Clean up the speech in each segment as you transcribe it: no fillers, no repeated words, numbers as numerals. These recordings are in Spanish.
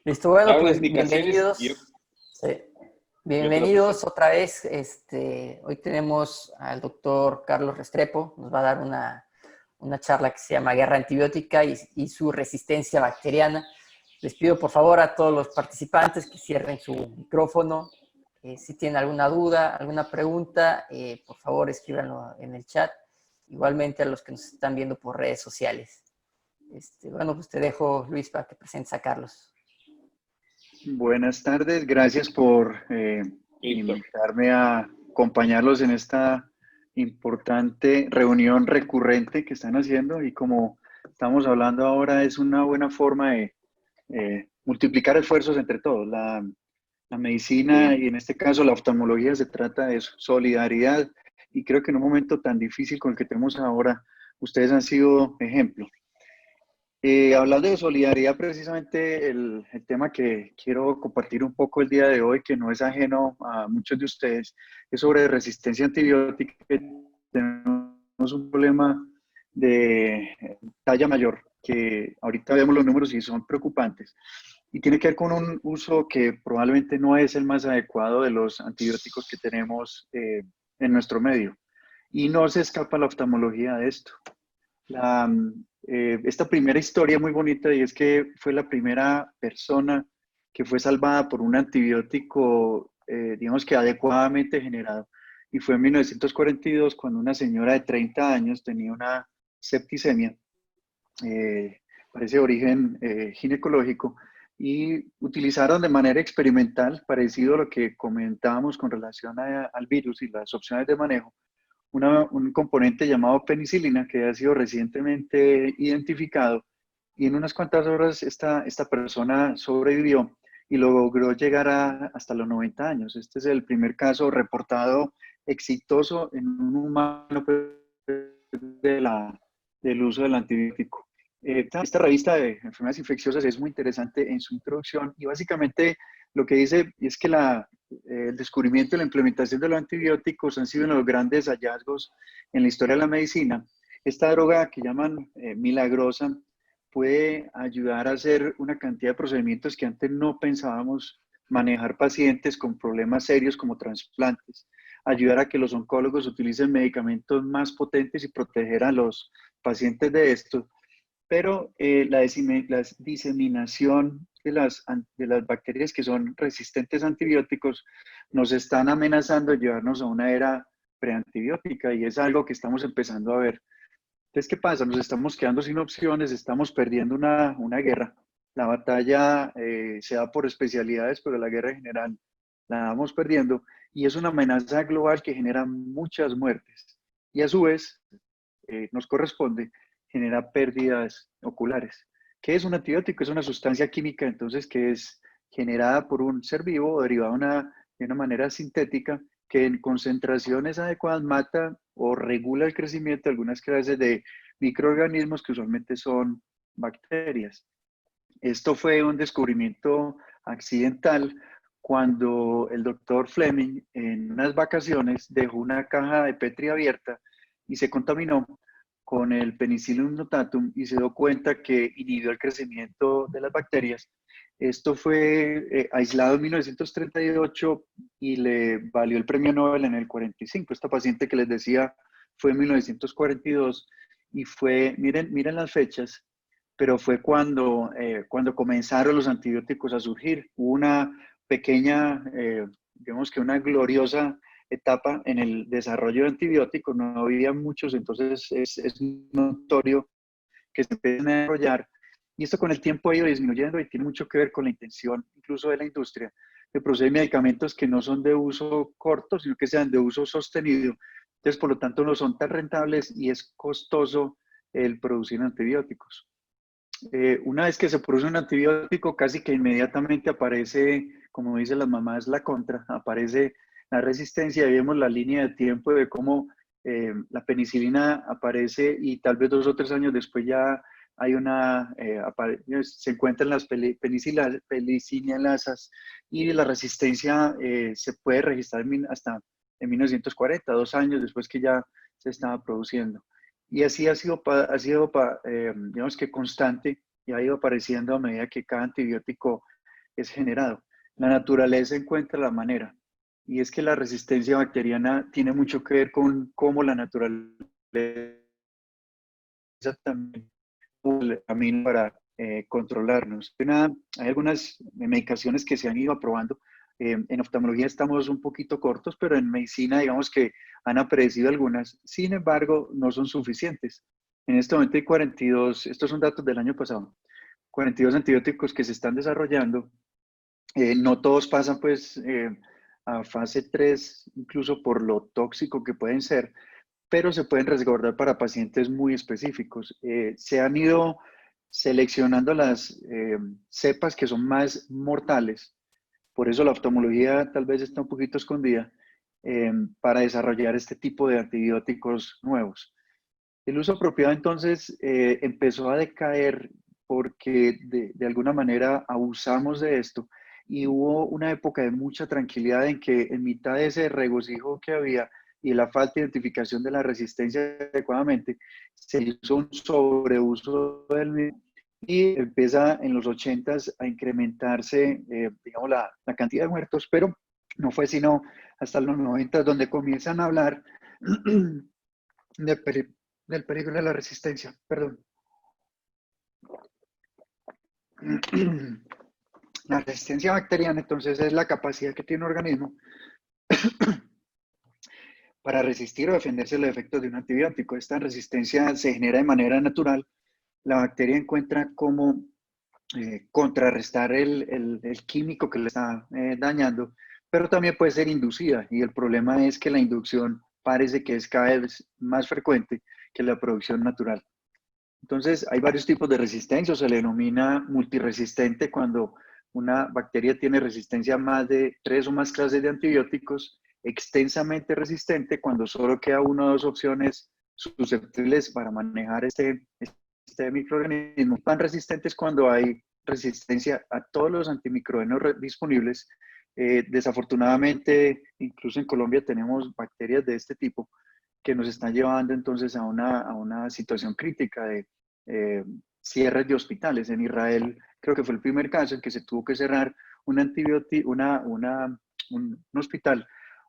Listo, bueno, Da unas pues indicaciones bienvenidos. Sí. yo te lo presento. Bienvenidos otra vez. Hoy tenemos al doctor Carlos Restrepo. Nos va a dar una charla que se llama Guerra Antibiótica y su resistencia bacteriana. Les pido por favor a todos los participantes que cierren su micrófono. Si tienen alguna duda, alguna pregunta, por favor escríbanlo en el chat. Igualmente a los que nos están viendo por redes sociales. Bueno, pues te dejo, Luis, para que presentes a Carlos. Buenas tardes, gracias por Listo. invitarme a acompañarlos en esta importante reunión recurrente que están haciendo y como estamos hablando ahora es una buena forma de multiplicar esfuerzos entre todos. La medicina y en este caso la oftalmología se trata de solidaridad y creo que en un momento tan difícil con el que tenemos ahora, ustedes han sido ejemplo. Hablando de solidaridad, precisamente el tema que quiero compartir un poco el día de hoy, que no es ajeno a muchos de ustedes, es sobre resistencia antibiótica. Tenemos un problema de talla mayor, que ahorita vemos los números y son preocupantes. Y tiene que ver con un uso que probablemente no es el más adecuado de los antibióticos que tenemos en nuestro medio. Y no se escapa la oftalmología de esto. Esta primera historia muy bonita y es que fue la primera persona que fue salvada por un antibiótico, digamos que adecuadamente generado. Y fue en 1942 cuando una señora de 30 años tenía una septicemia, parece de origen ginecológico, y utilizaron de manera experimental, parecido a lo que comentábamos con relación al virus y las opciones de manejo, un componente llamado penicilina que ha sido recientemente identificado y en unas cuantas horas esta persona sobrevivió y logró llegar hasta los 90 años. Este es el primer caso reportado exitoso en un humano del uso del antibiótico. Esta revista de enfermedades infecciosas es muy interesante en su introducción y básicamente lo que dice es que el descubrimiento y la implementación de los antibióticos han sido uno de los grandes hallazgos en la historia de la medicina. Esta droga que llaman milagrosa puede ayudar a hacer una cantidad de procedimientos que antes no pensábamos manejar pacientes con problemas serios como trasplantes, ayudar a que los oncólogos utilicen medicamentos más potentes y proteger a los pacientes de esto, pero la diseminación de las bacterias que son resistentes a antibióticos nos están amenazando de llevarnos a una era preantibiótica y es algo que estamos empezando a ver. Entonces, ¿qué pasa? Nos estamos quedando sin opciones, estamos perdiendo una guerra. La batalla se da por especialidades, pero la guerra en general la vamos perdiendo y es una amenaza global que genera muchas muertes. Y a su vez, nos corresponde, genera pérdidas oculares. ¿Qué es un antibiótico? Es una sustancia química, entonces, que es generada por un ser vivo o derivada de una manera sintética que en concentraciones adecuadas mata o regula el crecimiento de algunas clases de microorganismos que usualmente son bacterias. Esto fue un descubrimiento accidental cuando el doctor Fleming en unas vacaciones dejó una caja de Petri abierta y se contaminó con el Penicillium notatum y se dio cuenta que inhibió el crecimiento de las bacterias. Esto fue aislado en 1938 y le valió el premio Nobel en el 45. Esta paciente que les decía fue en 1942 y fue, miren las fechas, pero fue cuando comenzaron los antibióticos a surgir. Hubo una pequeña, digamos que una gloriosa etapa en el desarrollo de antibióticos, no había muchos, entonces es notorio que se empiezan a desarrollar. Y esto con el tiempo ha ido disminuyendo y tiene mucho que ver con la intención incluso de la industria de producir medicamentos que no son de uso corto, sino que sean de uso sostenido. Entonces, por lo tanto, no son tan rentables y es costoso el producir antibióticos. Una vez que se produce un antibiótico, casi que inmediatamente aparece, como dicen las mamás, la contra, aparece la resistencia y vemos la línea de tiempo de cómo la penicilina aparece y tal vez 2 o 3 años después ya hay se encuentran las penicilinasas y la resistencia se puede registrar hasta en 1940, 2 años después que ya se estaba produciendo. Y así digamos que constante y ha ido apareciendo a medida que cada antibiótico es generado. La naturaleza encuentra la manera. Y es que la resistencia bacteriana tiene mucho que ver con cómo la naturaleza también el camino para controlarnos. Hay algunas medicaciones que se han ido aprobando. En oftalmología estamos un poquito cortos, pero en medicina digamos que han aparecido algunas. Sin embargo, no son suficientes. En este momento hay 42, estos son datos del año pasado, 42 antibióticos que se están desarrollando. No todos pasan pues a fase 3, incluso por lo tóxico que pueden ser, pero se pueden resguardar para pacientes muy específicos. Se han ido seleccionando las cepas que son más mortales, por eso la oftalmología tal vez está un poquito escondida, para desarrollar este tipo de antibióticos nuevos. El uso apropiado entonces empezó a decaer porque de alguna manera abusamos de esto y hubo una época de mucha tranquilidad en que en mitad de ese regocijo que había y la falta de identificación de la resistencia adecuadamente, se hizo un sobreuso del mismo y empieza en los 80s a incrementarse, digamos, la cantidad de muertos, pero no fue sino hasta los 90 donde comienzan a hablar de del peligro de la resistencia, perdón. La resistencia bacteriana, entonces, es la capacidad que tiene un organismo para resistir o defenderse de los efectos de un antibiótico. Esta resistencia se genera de manera natural. La bacteria encuentra cómo contrarrestar el químico que le está dañando, pero también puede ser inducida. Y el problema es que la inducción parece que es cada vez más frecuente que la producción natural. Entonces, hay varios tipos de resistencia, o se le denomina multiresistente cuando una bacteria tiene resistencia a más de 3 o más clases de antibióticos, extensamente resistente cuando solo queda una o dos opciones susceptibles para manejar este microorganismo. Tan resistentes cuando hay resistencia a todos los antimicrobianos disponibles. Desafortunadamente, incluso en Colombia tenemos bacterias de este tipo que nos están llevando entonces a una situación crítica de cierres de hospitales. En Israel creo que fue el primer caso en que se tuvo que cerrar un hospital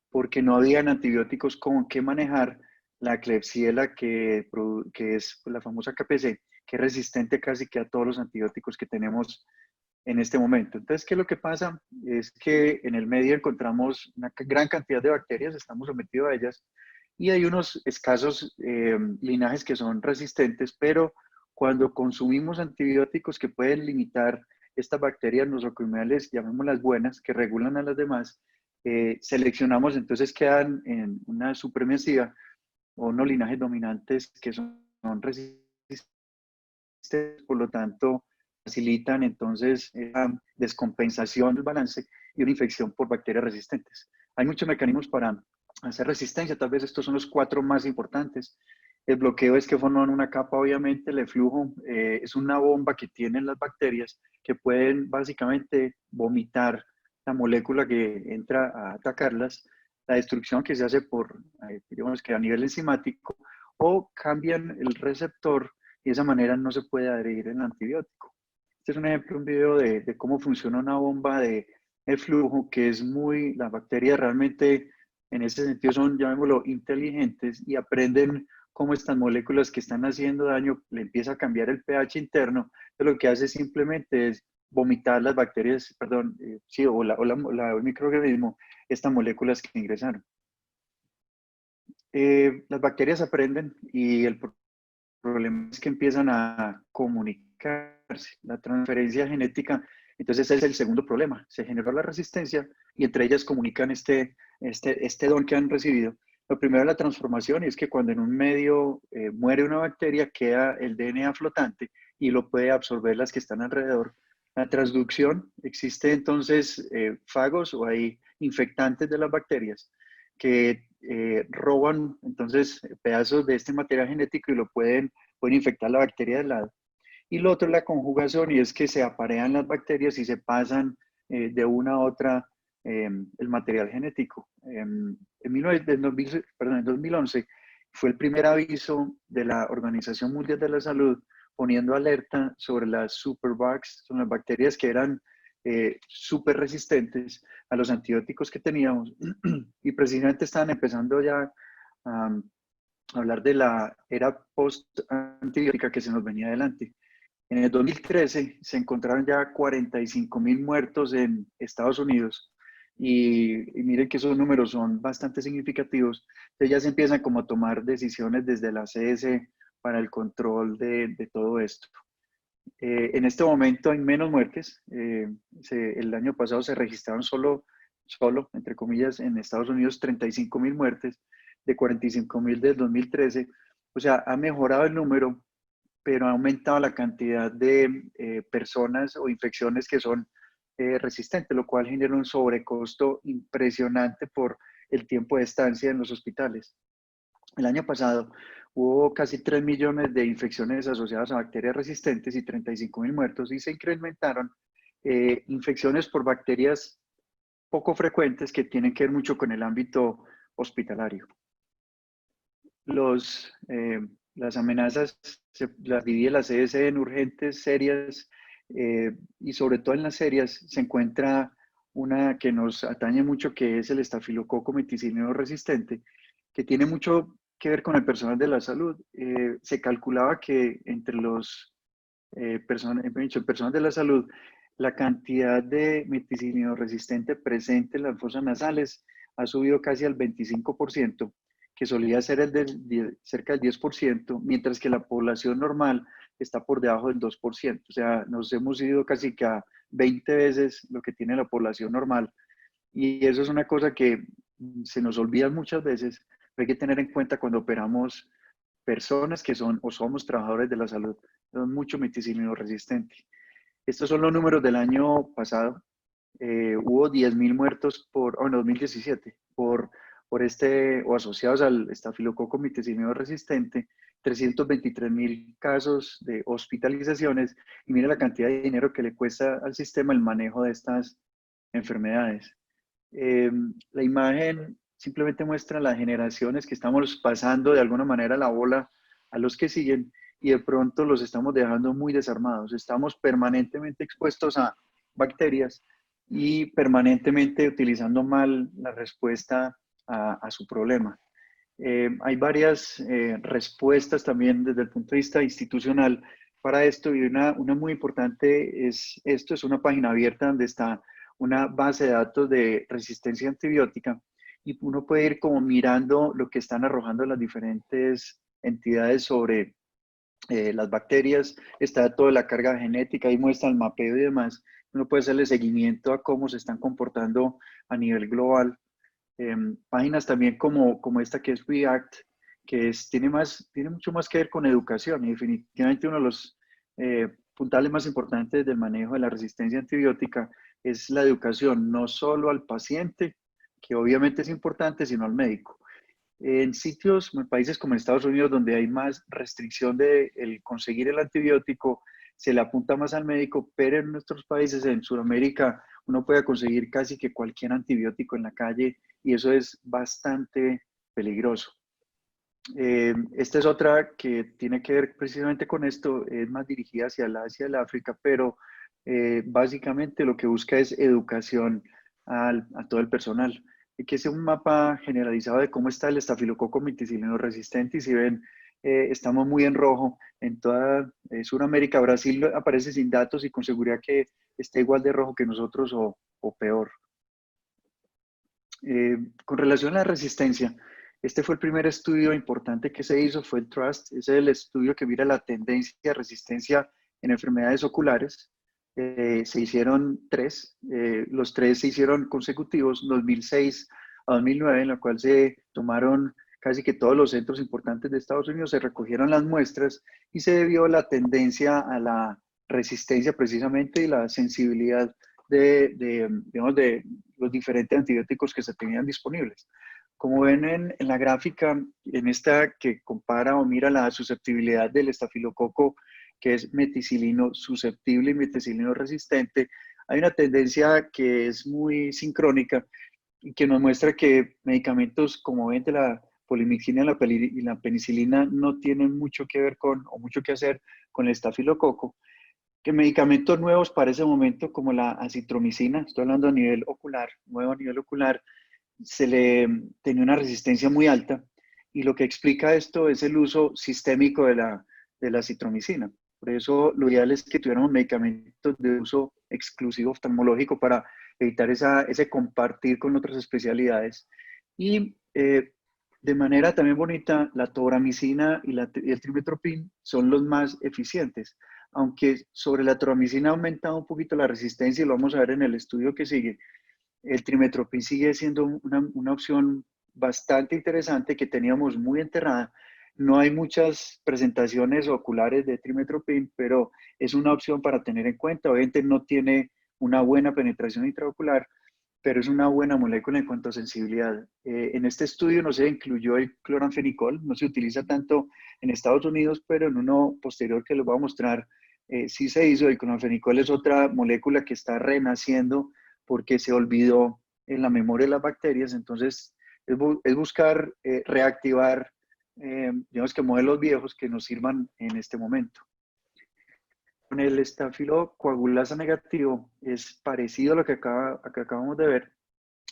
porque no habían antibióticos con que manejar la Klebsiella, que es la famosa KPC, que es resistente casi que a todos los antibióticos que tenemos en este momento. Entonces, ¿qué es lo que pasa? Es que en el medio encontramos una gran cantidad de bacterias, estamos sometidos a ellas, y hay unos escasos linajes que son resistentes, pero cuando consumimos antibióticos que pueden limitar estas bacterias nosocomiales, llamémoslas buenas, que regulan a las demás, seleccionamos, entonces quedan en una supremacía o unos linajes dominantes que son resistentes, por lo tanto, facilitan entonces la descompensación del balance y una infección por bacterias resistentes. Hay muchos mecanismos para hacer resistencia, tal vez estos son los 4 más importantes. El bloqueo es que forman una capa, obviamente, el eflujo es una bomba que tienen las bacterias que pueden básicamente vomitar la molécula que entra a atacarlas, la destrucción que se hace por, digamos que a nivel enzimático, o cambian el receptor y de esa manera no se puede adherir el antibiótico. Este es un ejemplo, un video de cómo funciona una bomba de flujo, que es muy, las bacterias realmente en ese sentido son, llamémoslo, inteligentes y aprenden cómo estas moléculas que están haciendo daño le empieza a cambiar el pH interno. Entonces, lo que hace simplemente es vomitar las bacterias, perdón, sí, o el microorganismo, estas moléculas que ingresaron. Las bacterias aprenden y el problema es que empiezan a comunicarse. La transferencia genética, entonces ese es el segundo problema. Se generó la resistencia y entre ellas comunican este don que han recibido. Lo primero es la transformación, y es que cuando en un medio muere una bacteria, queda el DNA flotante y lo puede absorber las que están alrededor. La transducción, existe entonces fagos o hay infectantes de las bacterias que roban entonces pedazos de este material genético y lo pueden infectar la bacteria del lado. Y lo otro es la conjugación, y es que se aparean las bacterias y se pasan de una a otra el material genético. En 2011 fue el primer aviso de la Organización Mundial de la Salud poniendo alerta sobre las superbugs, son las bacterias que eran súper resistentes a los antibióticos que teníamos y precisamente estaban empezando ya a hablar de la era post-antibiótica que se nos venía adelante. En el 2013 se encontraron ya 45.000 muertos en Estados Unidos y miren que esos números son bastante significativos. Entonces ya se empiezan como a tomar decisiones desde la CS para el control de todo esto. En este momento hay menos muertes. El año pasado se registraron solo, entre comillas, en Estados Unidos 35.000 muertes de 45.000 del 2013. O sea, ha mejorado el número, pero ha aumentado la cantidad de personas o infecciones que son resistentes, lo cual genera un sobrecosto impresionante por el tiempo de estancia en los hospitales. El año pasado hubo casi 3 millones de infecciones asociadas a bacterias resistentes y 35.000 muertos, y se incrementaron infecciones por bacterias poco frecuentes que tienen que ver mucho con el ámbito hospitalario. Las amenazas las divide la CDC en urgentes, serias, y sobre todo en las serias se encuentra una que nos atañe mucho, que es el estafilococo meticilino resistente, que tiene mucho que ver con el personal de la salud. Se calculaba que entre el personal de la salud, la cantidad de meticilino resistente presente en las fosas nasales ha subido casi al 25%, que solía ser cerca del 10%, mientras que la población normal está por debajo del 2%. O sea, nos hemos ido casi que a 20 veces lo que tiene la población normal. Y eso es una cosa que se nos olvida muchas veces, pero hay que tener en cuenta cuando operamos personas que son o somos trabajadores de la salud. Son mucho meticilino resistente. Estos son los números del año pasado. Hubo 10.000 muertos en 2017 por o asociados al estafilococo meticilino resistente, 323.000 casos de hospitalizaciones, y mire la cantidad de dinero que le cuesta al sistema el manejo de estas enfermedades. La imagen simplemente muestra las generaciones que estamos pasando de alguna manera la bola a los que siguen, y de pronto los estamos dejando muy desarmados. Estamos permanentemente expuestos a bacterias y permanentemente utilizando mal la respuesta a su problema. Hay varias respuestas también desde el punto de vista institucional para esto, y una muy importante es una página abierta donde está una base de datos de resistencia antibiótica, y uno puede ir como mirando lo que están arrojando las diferentes entidades sobre las bacterias. Está toda la carga genética, ahí muestra el mapeo y demás. Uno puede hacerle seguimiento a cómo se están comportando a nivel global. Páginas también como esta que es React, que tiene mucho más que ver con educación, y definitivamente uno de los puntales más importantes del manejo de la resistencia antibiótica es la educación, no solo al paciente, que obviamente es importante, sino al médico. En países como Estados Unidos, donde hay más restricción de conseguir el antibiótico, se le apunta más al médico, pero en nuestros países, en Sudamérica, uno puede conseguir casi que cualquier antibiótico en la calle, y eso es bastante peligroso. Esta es otra que tiene que ver precisamente con esto, es más dirigida hacia el Asia y el África, pero básicamente lo que busca es educación a todo el personal. Y que es un mapa generalizado de cómo está el estafilococo meticilino resistente, y si ven, estamos muy en rojo en toda Sudamérica. Brasil aparece sin datos y con seguridad que está igual de rojo que nosotros o peor. Con relación a la resistencia, este fue el primer estudio importante que se hizo, fue el TRUST. Es el estudio que mira la tendencia de resistencia en enfermedades oculares. Se hicieron 3, los 3 se hicieron consecutivos, 2006 a 2009, en la cual se tomaron casi que todos los centros importantes de Estados Unidos, se recogieron las muestras y se vio la tendencia a la resistencia precisamente y la sensibilidad de los diferentes antibióticos que se tenían disponibles. Como ven en la gráfica, en esta que compara o mira la susceptibilidad del estafilococo, que es meticilino susceptible y meticilino resistente, hay una tendencia que es muy sincrónica y que nos muestra que medicamentos como ven de la polimixina y la penicilina no tienen mucho que ver o mucho que hacer con el estafilococo. que medicamentos nuevos para ese momento, como la acitromicina, estoy hablando a nivel ocular, nuevo a nivel ocular, se le tenía una resistencia muy alta, y lo que explica esto es el uso sistémico de la acitromicina. Por eso lo ideal es que tuviéramos medicamentos de uso exclusivo oftalmológico para evitar ese compartir con otras especialidades. Y de manera también bonita, la tobramicina y el trimestoprim son los más eficientes, aunque sobre la tobramicina ha aumentado un poquito la resistencia, y lo vamos a ver en el estudio que sigue. El trimestoprim sigue siendo una opción bastante interesante que teníamos muy enterrada. No hay muchas presentaciones oculares de trimestoprim, pero es una opción para tener en cuenta. Obviamente no tiene una buena penetración intraocular, pero es una buena molécula en cuanto a sensibilidad. En este estudio no se incluyó el cloranfenicol, no se utiliza tanto en Estados Unidos, pero en uno posterior que les voy a mostrar, sí se hizo. El cloranfenicol es otra molécula que está renaciendo porque se olvidó en la memoria de las bacterias. Entonces, es buscar reactivar, digamos que modelos viejos que nos sirvan en este momento. Con el estafilocoagulasa negativo es parecido a lo que acabamos de ver.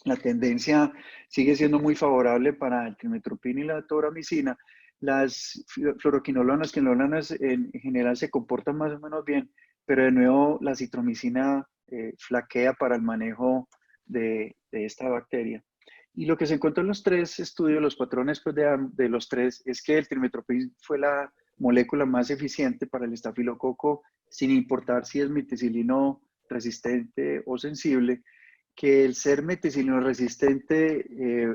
La tendencia sigue siendo muy favorable para el trimestoprim y la tobramicina. Las fluoroquinolonas, quinolonas en general se comportan más o menos bien, pero de nuevo la citromicina flaquea para el manejo de esta bacteria. Y lo que se encontró en los tres estudios, los patrones pues, de los tres, es que el trimestoprim fue la molécula más eficiente para el estafilococo, sin importar si es meticilino resistente o sensible, que el ser meticilino resistente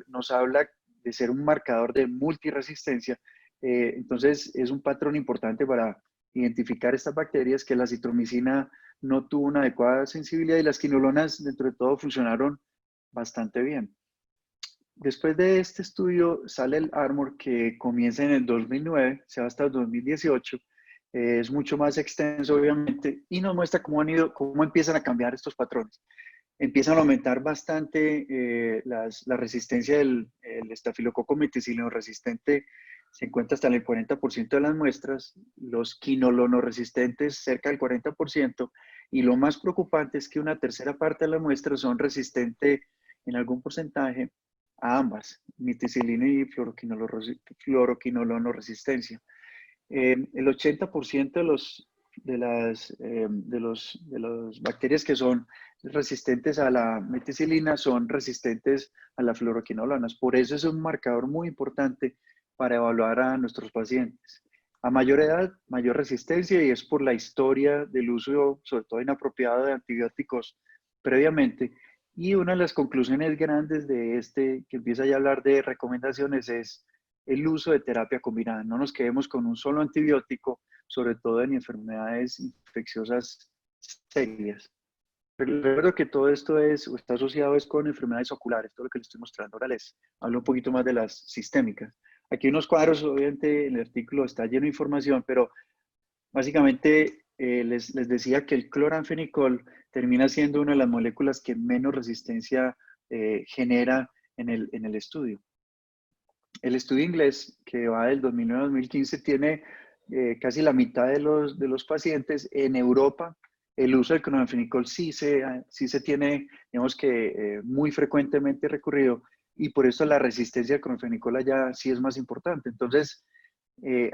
nos habla de ser un marcador de multiresistencia. Entonces, es un patrón importante para identificar estas bacterias, que la citromicina no tuvo una adecuada sensibilidad y las quinolonas, dentro de todo, funcionaron bastante bien. Después de este estudio sale el ARMOR, que comienza en el 2009, se va hasta el 2018. Es mucho más extenso, obviamente, y nos muestra cómo empiezan a cambiar estos patrones. Empiezan a aumentar bastante la resistencia del estafilococo meticilino resistente, se encuentra hasta en el 40% de las muestras, los quinolonoresistentes cerca del 40%, y lo más preocupante es que una tercera parte de las muestras son resistentes en algún porcentaje a ambas, meticilina y fluoroquinolonoresistencia. El 80% de las bacterias que son resistentes a la meticilina son resistentes a las fluoroquinolonas. Por eso es un marcador muy importante para evaluar a nuestros pacientes. A mayor edad, mayor resistencia, y es por la historia del uso, sobre todo inapropiado, de antibióticos previamente. Y una de las conclusiones grandes de que empieza ya a hablar de recomendaciones, es el uso de terapia combinada. No nos quedemos con un solo antibiótico, sobre todo en enfermedades infecciosas serias. Recuerdo que todo esto está asociado con enfermedades oculares, todo lo que les estoy mostrando. Ahora les hablo un poquito más de las sistémicas. Aquí unos cuadros, obviamente el artículo está lleno de información, pero básicamente les decía que el cloranfenicol termina siendo una de las moléculas que menos resistencia genera en el estudio. El estudio inglés, que va del 2009 a 2015, tiene casi la mitad de los pacientes. En Europa, el uso del cloranfenicol sí se tiene, digamos que muy frecuentemente recurrido, y por eso la resistencia al cloranfenicol allá sí es más importante. Entonces,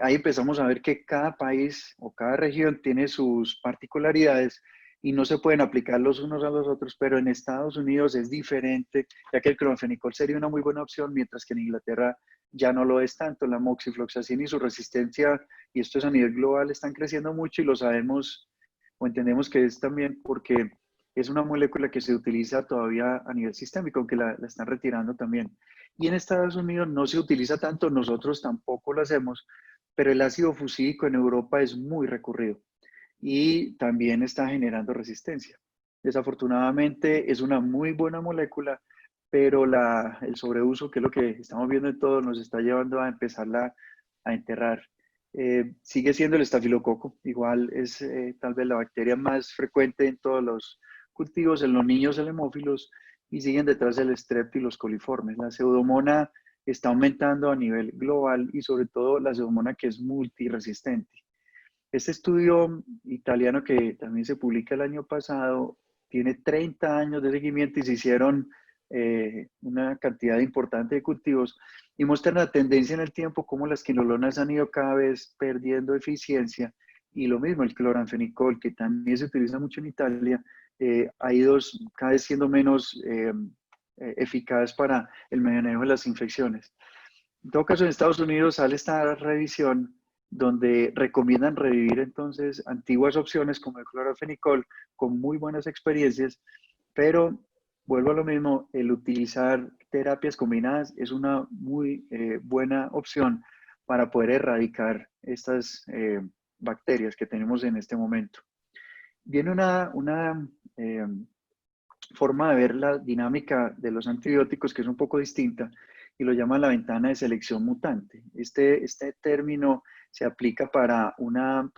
ahí empezamos a ver que cada país o cada región tiene sus particularidades y no se pueden aplicar los unos a los otros, pero en Estados Unidos es diferente, ya que el cloranfenicol sería una muy buena opción, mientras que en Inglaterra ya no lo es tanto. La moxifloxacina y su resistencia, y esto es a nivel global, están creciendo mucho, y lo sabemos o entendemos que es también porque es una molécula que se utiliza todavía a nivel sistémico, aunque la están retirando también. Y en Estados Unidos no se utiliza tanto, nosotros tampoco lo hacemos, pero el ácido fusídico en Europa es muy recurrido y también está generando resistencia. Desafortunadamente es una muy buena molécula, pero el sobreuso, que es lo que estamos viendo en todo, nos está llevando a empezarla a enterrar. Sigue siendo el estafilococo, igual es tal vez la bacteria más frecuente en todos los cultivos, en los niños hemófilos, y siguen detrás el strep y los coliformes. La pseudomonas está aumentando a nivel global, y sobre todo la pseudomonas, que es multiresistente. Este estudio italiano que también se publica el año pasado tiene 30 años de seguimiento y se hicieron una cantidad importante de cultivos y muestran la tendencia en el tiempo cómo las quinolonas han ido cada vez perdiendo eficiencia y lo mismo el cloranfenicol, que también se utiliza mucho en Italia, ha ido cada vez siendo menos eficaz para el manejo de las infecciones. En todo caso, en Estados Unidos sale esta revisión donde recomiendan revivir entonces antiguas opciones como el clorofenicol con muy buenas experiencias, pero vuelvo a lo mismo, el utilizar terapias combinadas es una muy buena opción para poder erradicar estas bacterias que tenemos en este momento. Viene una forma de ver la dinámica de los antibióticos que es un poco distinta y lo llaman la ventana de selección mutante. Este término se aplica para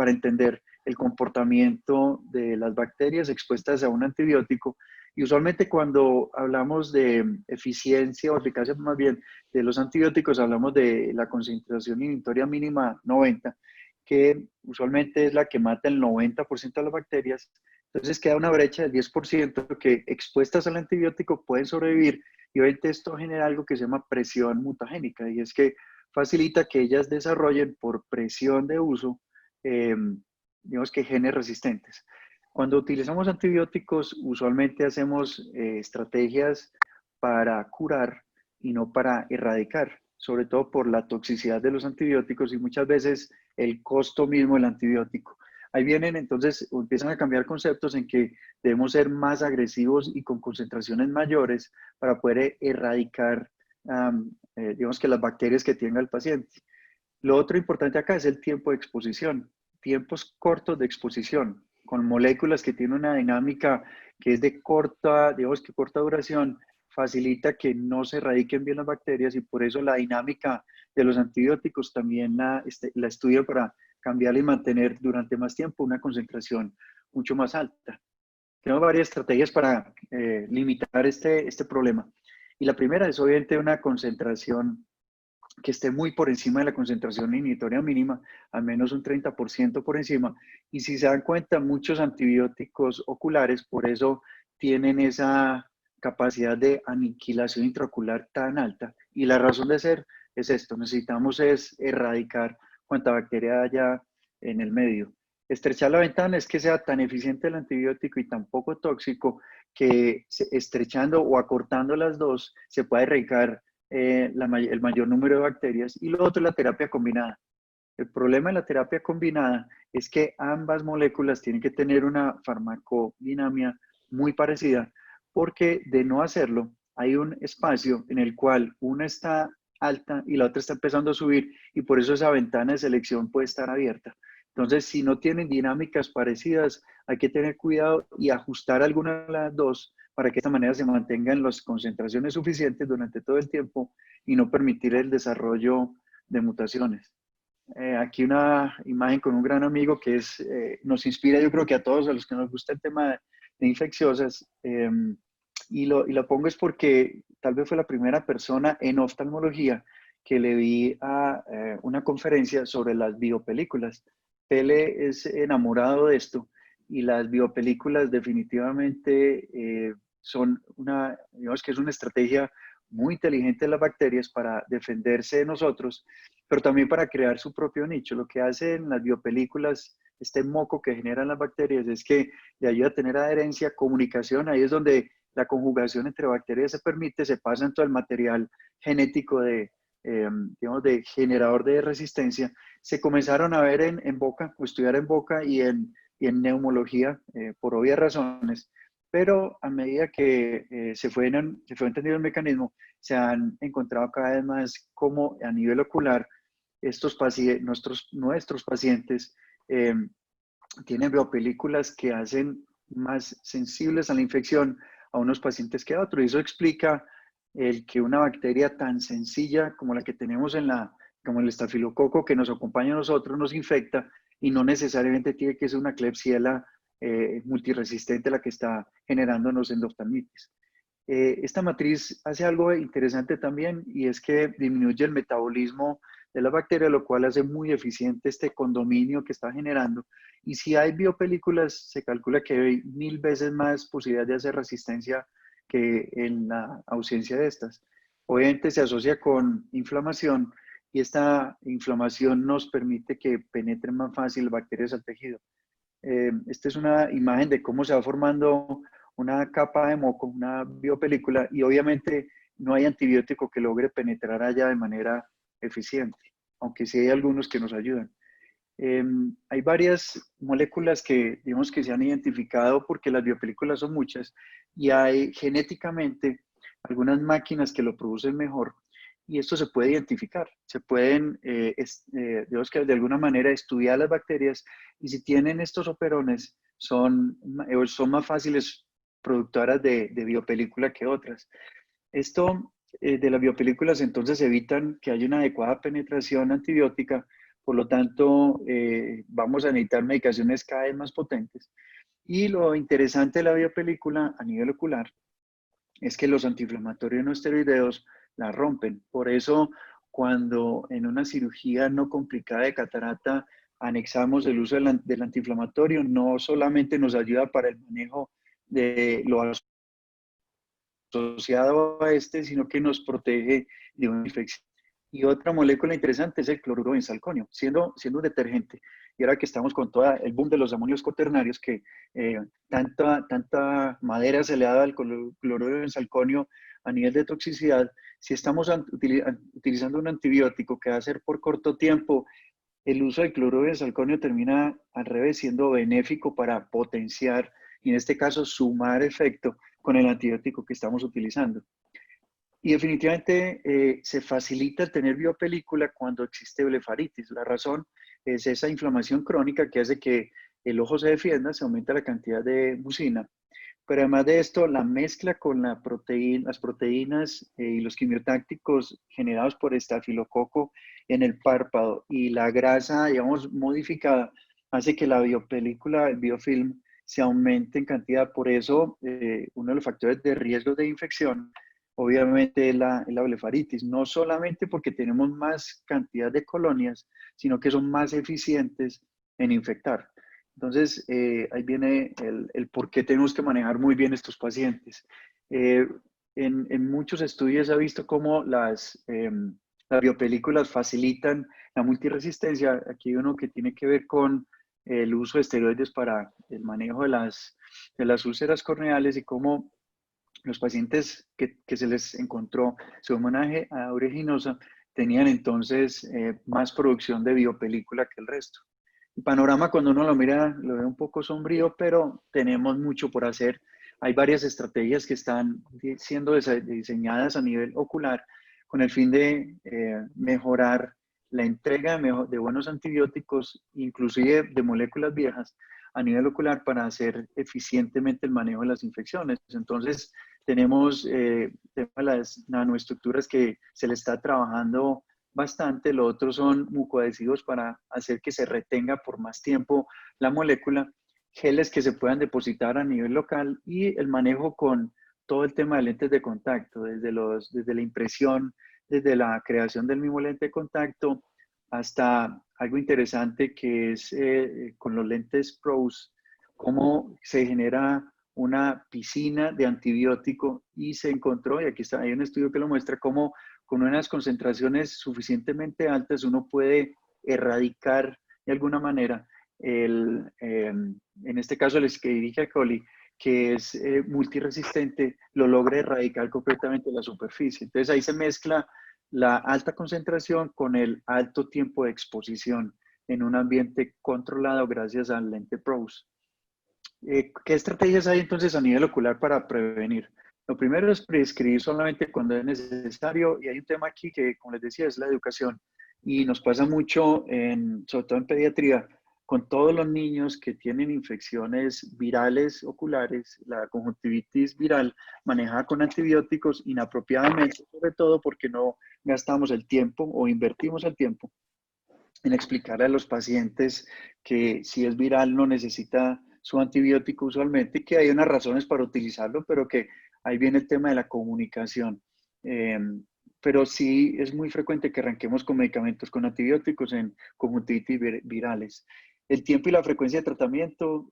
entender el comportamiento de las bacterias expuestas a un antibiótico y usualmente cuando hablamos de eficiencia o eficacia más bien de los antibióticos hablamos de la concentración inhibitoria mínima 90, que usualmente es la que mata el 90% de las bacterias. Entonces queda una brecha del 10% que expuestas al antibiótico pueden sobrevivir y obviamente esto genera algo que se llama presión mutagénica y es que facilita que ellas desarrollen por presión de uso, digamos que genes resistentes. Cuando utilizamos antibióticos usualmente hacemos estrategias para curar y no para erradicar, sobre todo por la toxicidad de los antibióticos y muchas veces el costo mismo del antibiótico. Ahí vienen entonces, empiezan a cambiar conceptos en que debemos ser más agresivos y con concentraciones mayores para poder erradicar, digamos que las bacterias que tenga el paciente. Lo otro importante acá es el tiempo de exposición, tiempos cortos de exposición, con moléculas que tienen una dinámica que es de corta, digamos que corta duración, facilita que no se erradiquen bien las bacterias y por eso la dinámica de los antibióticos también la estudio para cambiar y mantener durante más tiempo una concentración mucho más alta. Tenemos varias estrategias para limitar este problema. Y la primera es obviamente una concentración que esté muy por encima de la concentración inhibitoria mínima, al menos un 30% por encima. Y si se dan cuenta, muchos antibióticos oculares, por eso tienen esa capacidad de aniquilación intraocular tan alta. Y la razón de ser es esto, necesitamos es erradicar cuanta bacteria haya en el medio. Estrechar la ventana es que sea tan eficiente el antibiótico y tan poco tóxico que estrechando o acortando las dos se puede erradicar el mayor número de bacterias. Y lo otro es la terapia combinada. El problema de la terapia combinada es que ambas moléculas tienen que tener una farmacodinámica muy parecida, porque de no hacerlo, hay un espacio en el cual una está alta y la otra está empezando a subir y por eso esa ventana de selección puede estar abierta. Entonces, si no tienen dinámicas parecidas, hay que tener cuidado y ajustar alguna de las dos para que de esta manera se mantengan las concentraciones suficientes durante todo el tiempo y no permitir el desarrollo de mutaciones. Aquí una imagen con un gran amigo que nos inspira, yo creo que a todos a los que nos gusta el tema de infecciosas, y lo pongo es porque tal vez fue la primera persona en oftalmología que le vi a una conferencia sobre las biopelículas. Pele es enamorado de esto y las biopelículas definitivamente digamos que es una estrategia muy inteligente de las bacterias para defenderse de nosotros, pero también para crear su propio nicho. Lo que hacen las biopelículas, este moco que generan las bacterias, es que le ayuda a tener adherencia, comunicación, ahí es donde la conjugación entre bacterias se permite, se pasa en todo el material genético digamos, de generador de resistencia. Se comenzaron a ver en boca, o estudiar en boca y en neumología, por obvias razones, pero a medida que se fue entendiendo el mecanismo, se han encontrado cada vez más cómo a nivel ocular nuestros pacientes tienen biopelículas que hacen más sensibles a la infección a unos pacientes que a otros. Y eso explica el que una bacteria tan sencilla como la que tenemos como el estafilococo que nos acompaña a nosotros, nos infecta y no necesariamente tiene que ser una Klebsiella multiresistente la que está generándonos endoftalmitis. Esta matriz hace algo interesante también y es que disminuye el metabolismo de la bacteria, lo cual hace muy eficiente este condominio que está generando. Y si hay biopelículas, se calcula que hay 1000 veces más posibilidad de hacer resistencia que en la ausencia de estas. Obviamente se asocia con inflamación y esta inflamación nos permite que penetren más fácil bacterias al tejido. Esta es una imagen de cómo se va formando una capa de moco, una biopelícula, y obviamente no hay antibiótico que logre penetrar allá de manera eficiente, aunque sí hay algunos que nos ayudan. Hay varias moléculas que, digamos, que se han identificado porque las biopelículas son muchas y hay genéticamente algunas máquinas que lo producen mejor y esto se puede identificar. Se pueden, digamos que de alguna manera estudiar las bacterias y si tienen estos operones son más fáciles productoras de biopelícula que otras. Esto de las biopelículas entonces evitan que haya una adecuada penetración antibiótica, por lo tanto vamos a necesitar medicaciones cada vez más potentes. Y lo interesante de la biopelícula a nivel ocular es que los antiinflamatorios no esteroideos la rompen. Por eso cuando en una cirugía no complicada de catarata anexamos el uso del antiinflamatorio, no solamente nos ayuda para el manejo de lo asociado a este, sino que nos protege de una infección. Y otra molécula interesante es el cloruro benzalconio, siendo un detergente. Y ahora que estamos con todo el boom de los amonios cuaternarios, que tanta madera se le ha dado al cloruro benzalconio a nivel de toxicidad, si estamos utilizando un antibiótico que va a ser por corto tiempo, el uso del cloruro benzalconio termina al revés siendo benéfico para potenciar y en este caso sumar efecto con el antibiótico que estamos utilizando. Y definitivamente se facilita el tener biopelícula cuando existe blefaritis. La razón es esa inflamación crónica que hace que el ojo se defienda, se aumenta la cantidad de mucina. Pero además de esto, la mezcla con las proteínas y los quimiotácticos generados por estafilococo en el párpado y la grasa, digamos, modificada, hace que la biopelícula, el biofilm, se aumente en cantidad. Por eso, uno de los factores de riesgo de infección, obviamente, es la blefaritis. No solamente porque tenemos más cantidad de colonias, sino que son más eficientes en infectar. Entonces, ahí viene el por qué tenemos que manejar muy bien estos pacientes. En muchos estudios se ha visto cómo las biopelículas facilitan la multiresistencia. Aquí hay uno que tiene que ver con el uso de esteroides para el manejo de las úlceras corneales y cómo los pacientes que se les encontró su homenaje a ureginosa tenían entonces más producción de biopelícula que el resto. El panorama cuando uno lo mira lo ve un poco sombrío, pero tenemos mucho por hacer. Hay varias estrategias que están siendo diseñadas a nivel ocular con el fin de mejorar la entrega de buenos antibióticos, inclusive de moléculas viejas, a nivel ocular para hacer eficientemente el manejo de las infecciones. Entonces, tenemos las nanoestructuras que se le está trabajando bastante, lo otro son mucoadhesivos para hacer que se retenga por más tiempo la molécula, geles que se puedan depositar a nivel local y el manejo con todo el tema de lentes de contacto, desde la impresión, desde la creación del mismo lente de contacto, hasta algo interesante que es con los lentes PROS, cómo se genera una piscina de antibiótico y se encontró, y aquí está, hay un estudio que lo muestra, cómo con unas concentraciones suficientemente altas uno puede erradicar de alguna manera en este caso el Escherichia coli, que es multiresistente, lo logra erradicar completamente la superficie. Entonces ahí se mezcla la alta concentración con el alto tiempo de exposición en un ambiente controlado gracias al lente PROS. ¿Qué estrategias hay entonces a nivel ocular para prevenir? Lo primero es prescribir solamente cuando es necesario y hay un tema aquí que, como les decía, es la educación y nos pasa mucho, sobre todo en pediatría, con todos los niños que tienen infecciones virales oculares, la conjuntivitis viral manejada con antibióticos inapropiadamente, sobre todo porque no gastamos el tiempo o invertimos el tiempo en explicarle a los pacientes que si es viral no necesita su antibiótico usualmente, que hay unas razones para utilizarlo, pero que ahí viene el tema de la comunicación. pero sí es muy frecuente que arranquemos con medicamentos, con antibióticos en conjuntivitis virales. El tiempo y la frecuencia de tratamiento,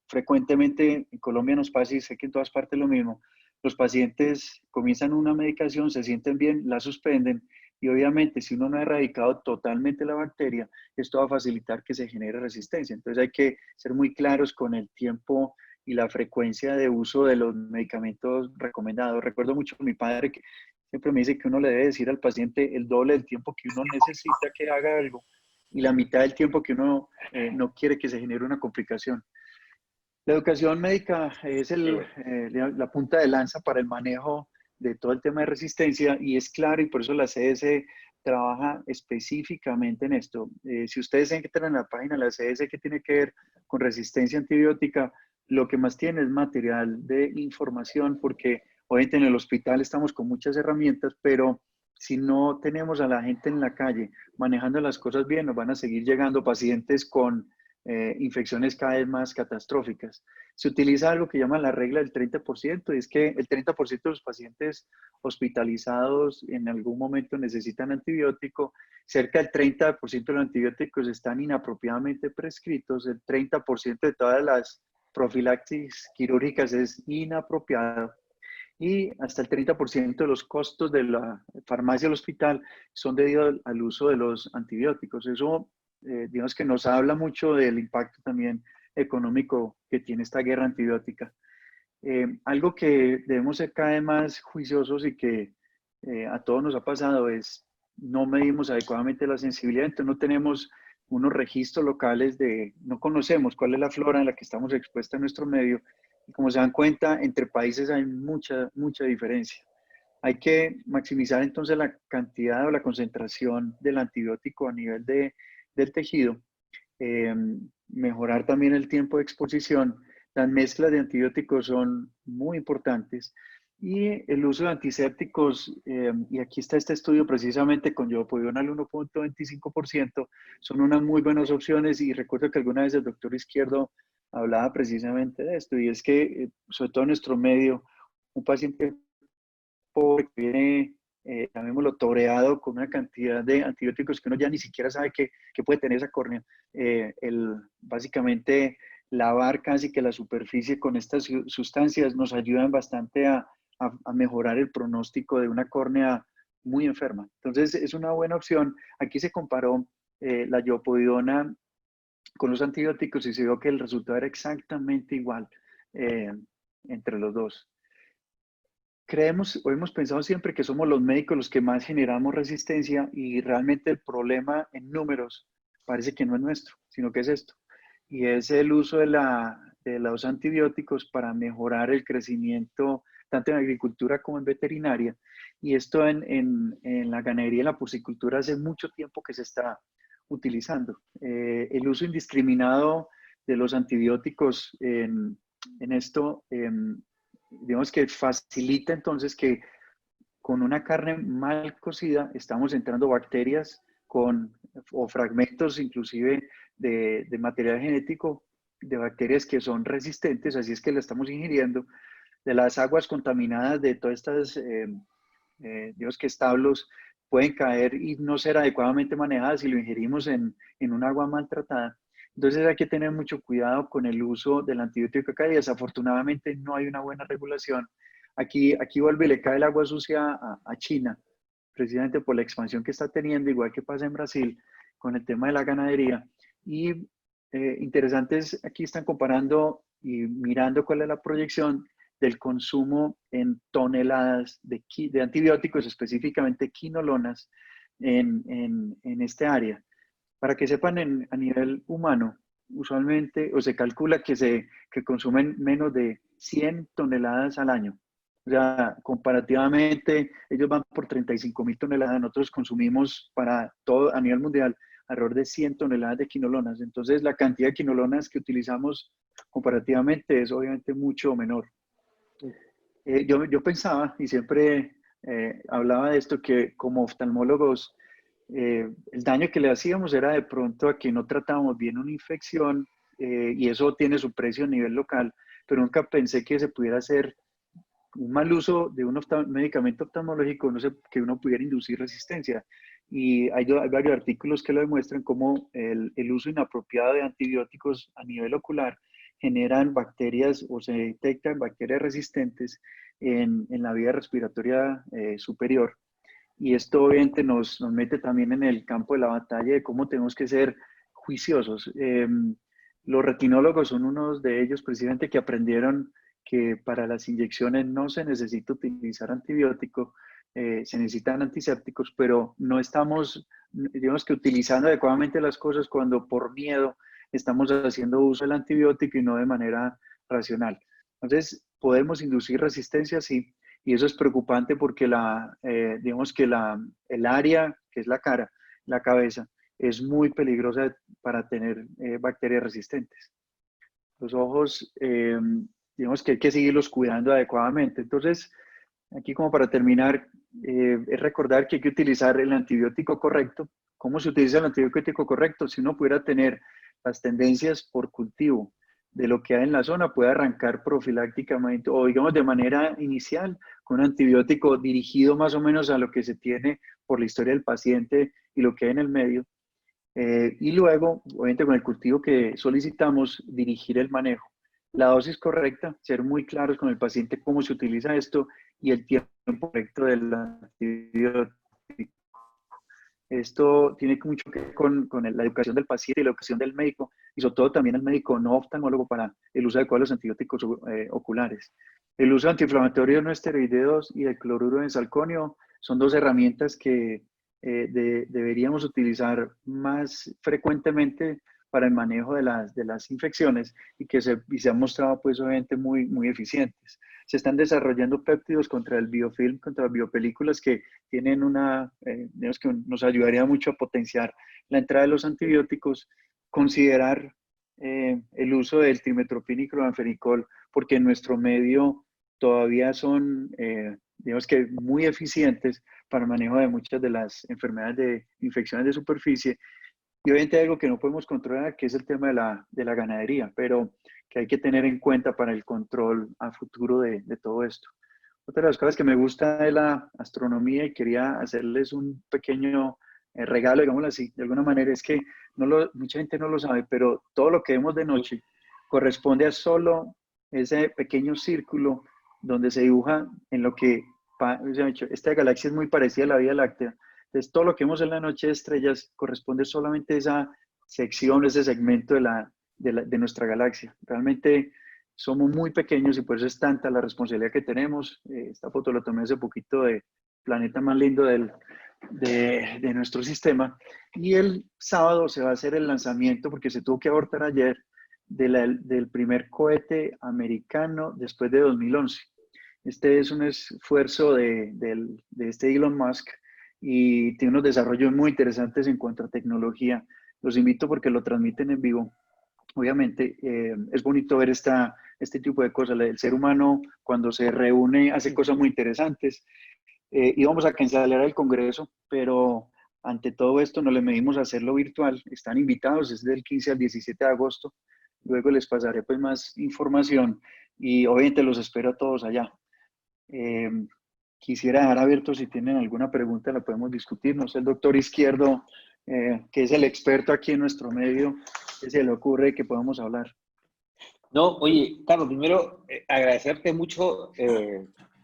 frecuentemente en Colombia nos pasa y sé que en todas partes lo mismo. Los pacientes comienzan una medicación, se sienten bien, la suspenden y obviamente si uno no ha erradicado totalmente la bacteria, esto va a facilitar que se genere resistencia. Entonces hay que ser muy claros con el tiempo y la frecuencia de uso de los medicamentos recomendados. Recuerdo mucho a mi padre que siempre me dice que uno le debe decir al paciente el doble del tiempo que uno necesita que haga algo y la mitad del tiempo que uno no quiere que se genere una complicación. La educación médica es la punta de lanza para el manejo de todo el tema de resistencia y es claro y por eso la CS trabaja específicamente en esto. Si ustedes entran en la página de la CS que tiene que ver con resistencia antibiótica, lo que más tiene es material de información porque obviamente en el hospital estamos con muchas herramientas, pero si no tenemos a la gente en la calle manejando las cosas bien, nos van a seguir llegando pacientes con infecciones cada vez más catastróficas. Se utiliza algo que llama la regla del 30%, y es que el 30% de los pacientes hospitalizados en algún momento necesitan antibiótico, cerca del 30% de los antibióticos están inapropiadamente prescritos, el 30% de todas las profilaxis quirúrgicas es inapropiado y hasta el 30% de los costos de la farmacia del hospital son debido al uso de los antibióticos. Eso, digamos que nos habla mucho del impacto también económico que tiene esta guerra antibiótica. Algo que debemos ser cada vez más juiciosos y que a todos nos ha pasado es no medimos adecuadamente la sensibilidad, entonces no tenemos unos registros locales no conocemos cuál es la flora en la que estamos expuestos en nuestro medio y como se dan cuenta, entre países hay mucha diferencia. Hay que maximizar entonces la cantidad o la concentración del antibiótico a nivel del tejido, mejorar también el tiempo de exposición. Las mezclas de antibióticos son muy importantes y el uso de antisépticos, y aquí está este estudio precisamente con Yopodiona al 1.25%, son unas muy buenas opciones y recuerdo que alguna vez el doctor Izquierdo hablaba precisamente de esto y es que, sobre todo en nuestro medio, un paciente pobre que viene, llamémoslo, toreado con una cantidad de antibióticos que uno ya ni siquiera sabe que puede tener esa córnea. Básicamente, lavar casi que la superficie con estas sustancias nos ayudan bastante a mejorar el pronóstico de una córnea muy enferma. Entonces, es una buena opción. Aquí se comparó la Yopodiona con los antibióticos y se vio que el resultado era exactamente igual entre los dos. Creemos o hemos pensado siempre que somos los médicos los que más generamos resistencia y realmente el problema en números parece que no es nuestro, sino que es esto. Y es el uso de los antibióticos para mejorar el crecimiento tanto en agricultura como en veterinaria. Y esto en la ganadería y en la porcicultura hace mucho tiempo que se está utilizando. El uso indiscriminado de los antibióticos en esto, digamos que facilita entonces que con una carne mal cocida estamos entrando bacterias o fragmentos inclusive de material genético de bacterias que son resistentes, así es que la estamos ingiriendo, de las aguas contaminadas de todas estas, digamos que establos pueden caer y no ser adecuadamente manejadas si lo ingerimos en un agua maltratada. Entonces hay que tener mucho cuidado con el uso del antibiótico acá y desafortunadamente no hay una buena regulación. Aquí vuelve y le cae el agua sucia a China, precisamente por la expansión que está teniendo, igual que pasa en Brasil con el tema de la ganadería. Y interesantes, aquí están comparando y mirando cuál es la proyección del consumo en toneladas de antibióticos, específicamente quinolonas, en este área. Para que sepan, a nivel humano, usualmente, o se calcula que consumen menos de 100 toneladas al año. O sea, comparativamente, ellos van por 35.000 toneladas, nosotros consumimos para todo a nivel mundial alrededor de 100 toneladas de quinolonas. Entonces, la cantidad de quinolonas que utilizamos comparativamente es obviamente mucho menor. Yo pensaba, y siempre hablaba de esto, que como oftalmólogos, el daño que le hacíamos era de pronto a que no tratábamos bien una infección y eso tiene su precio a nivel local, pero nunca pensé que se pudiera hacer un mal uso de un medicamento oftalmológico, no sé, que uno pudiera inducir resistencia. Y hay varios artículos que lo demuestran cómo el uso inapropiado de antibióticos a nivel ocular generan bacterias o se detectan bacterias resistentes en la vía respiratoria superior. Y esto obviamente nos mete también en el campo de la batalla de cómo tenemos que ser juiciosos. Los retinólogos son unos de ellos precisamente que aprendieron que para las inyecciones no se necesita utilizar antibiótico, se necesitan antisépticos, pero no estamos, digamos que utilizando adecuadamente las cosas cuando por miedo estamos haciendo uso del antibiótico y no de manera racional. Entonces, podemos inducir resistencia, sí, y eso es preocupante porque digamos que el área, que es la cara, la cabeza, es muy peligrosa para tener bacterias resistentes. Los ojos, digamos que hay que seguirlos cuidando adecuadamente. Entonces, aquí como para terminar, es recordar que hay que utilizar el antibiótico correcto. ¿Cómo se utiliza el antibiótico correcto? Si uno pudiera tener las tendencias por cultivo de lo que hay en la zona, puede arrancar profilácticamente o digamos de manera inicial con un antibiótico dirigido más o menos a lo que se tiene por la historia del paciente y lo que hay en el medio. Y luego, obviamente con el cultivo que solicitamos, dirigir el manejo. La dosis correcta, ser muy claros con el paciente cómo se utiliza esto y el tiempo correcto del antibiótico. Esto tiene mucho que ver con la educación del paciente y la educación del médico, y sobre todo también el médico no oftalmólogo para el uso adecuado de los antibióticos oculares. El uso antiinflamatorio no esteroideos y el cloruro de salconio son dos herramientas que deberíamos utilizar más frecuentemente para el manejo de las infecciones y que se han mostrado pues obviamente muy eficientes. Se están desarrollando péptidos contra el biofilm, contra las biopelículas que tienen digamos que nos ayudaría mucho a potenciar la entrada de los antibióticos, considerar el uso del trimestoprim y cloranfenicol, porque en nuestro medio todavía son, digamos que muy eficientes para el manejo de muchas de las enfermedades de infecciones de superficie. Y obviamente hay algo que no podemos controlar, que es el tema de la ganadería, pero que hay que tener en cuenta para el control a futuro de todo esto. Otra de las cosas que me gusta de la astronomía y quería hacerles un pequeño regalo, digámoslo así, de alguna manera, es que mucha gente no lo sabe, pero todo lo que vemos de noche corresponde a solo ese pequeño círculo donde se dibuja en lo que, esta galaxia es muy parecida a la Vía Láctea. Entonces, todo lo que vemos en la noche de estrellas corresponde solamente a esa sección, ese segmento de nuestra galaxia. Realmente somos muy pequeños y por eso es tanta la responsabilidad que tenemos. Esta foto la tomé hace poquito del planeta más lindo de nuestro sistema. Y el sábado se va a hacer el lanzamiento, porque se tuvo que abortar ayer, del primer cohete americano después de 2011. Este es un esfuerzo de este Elon Musk y tiene unos desarrollos muy interesantes en cuanto a tecnología. Los invito porque lo transmiten en vivo. Obviamente es bonito ver este tipo de cosas. El ser humano cuando se reúne hace cosas muy interesantes. Íbamos a cancelar el Congreso, pero ante todo esto no le medimos a hacerlo virtual. Están invitados, es del 15 al 17 de agosto. Luego les pasaré pues más información y obviamente los espero a todos allá. Quisiera dejar abierto si tienen alguna pregunta, la podemos discutir. No sé, el doctor Izquierdo, que es el experto aquí en nuestro medio, ¿qué se le ocurre que podamos hablar? No, oye, Carlos, primero agradecerte mucho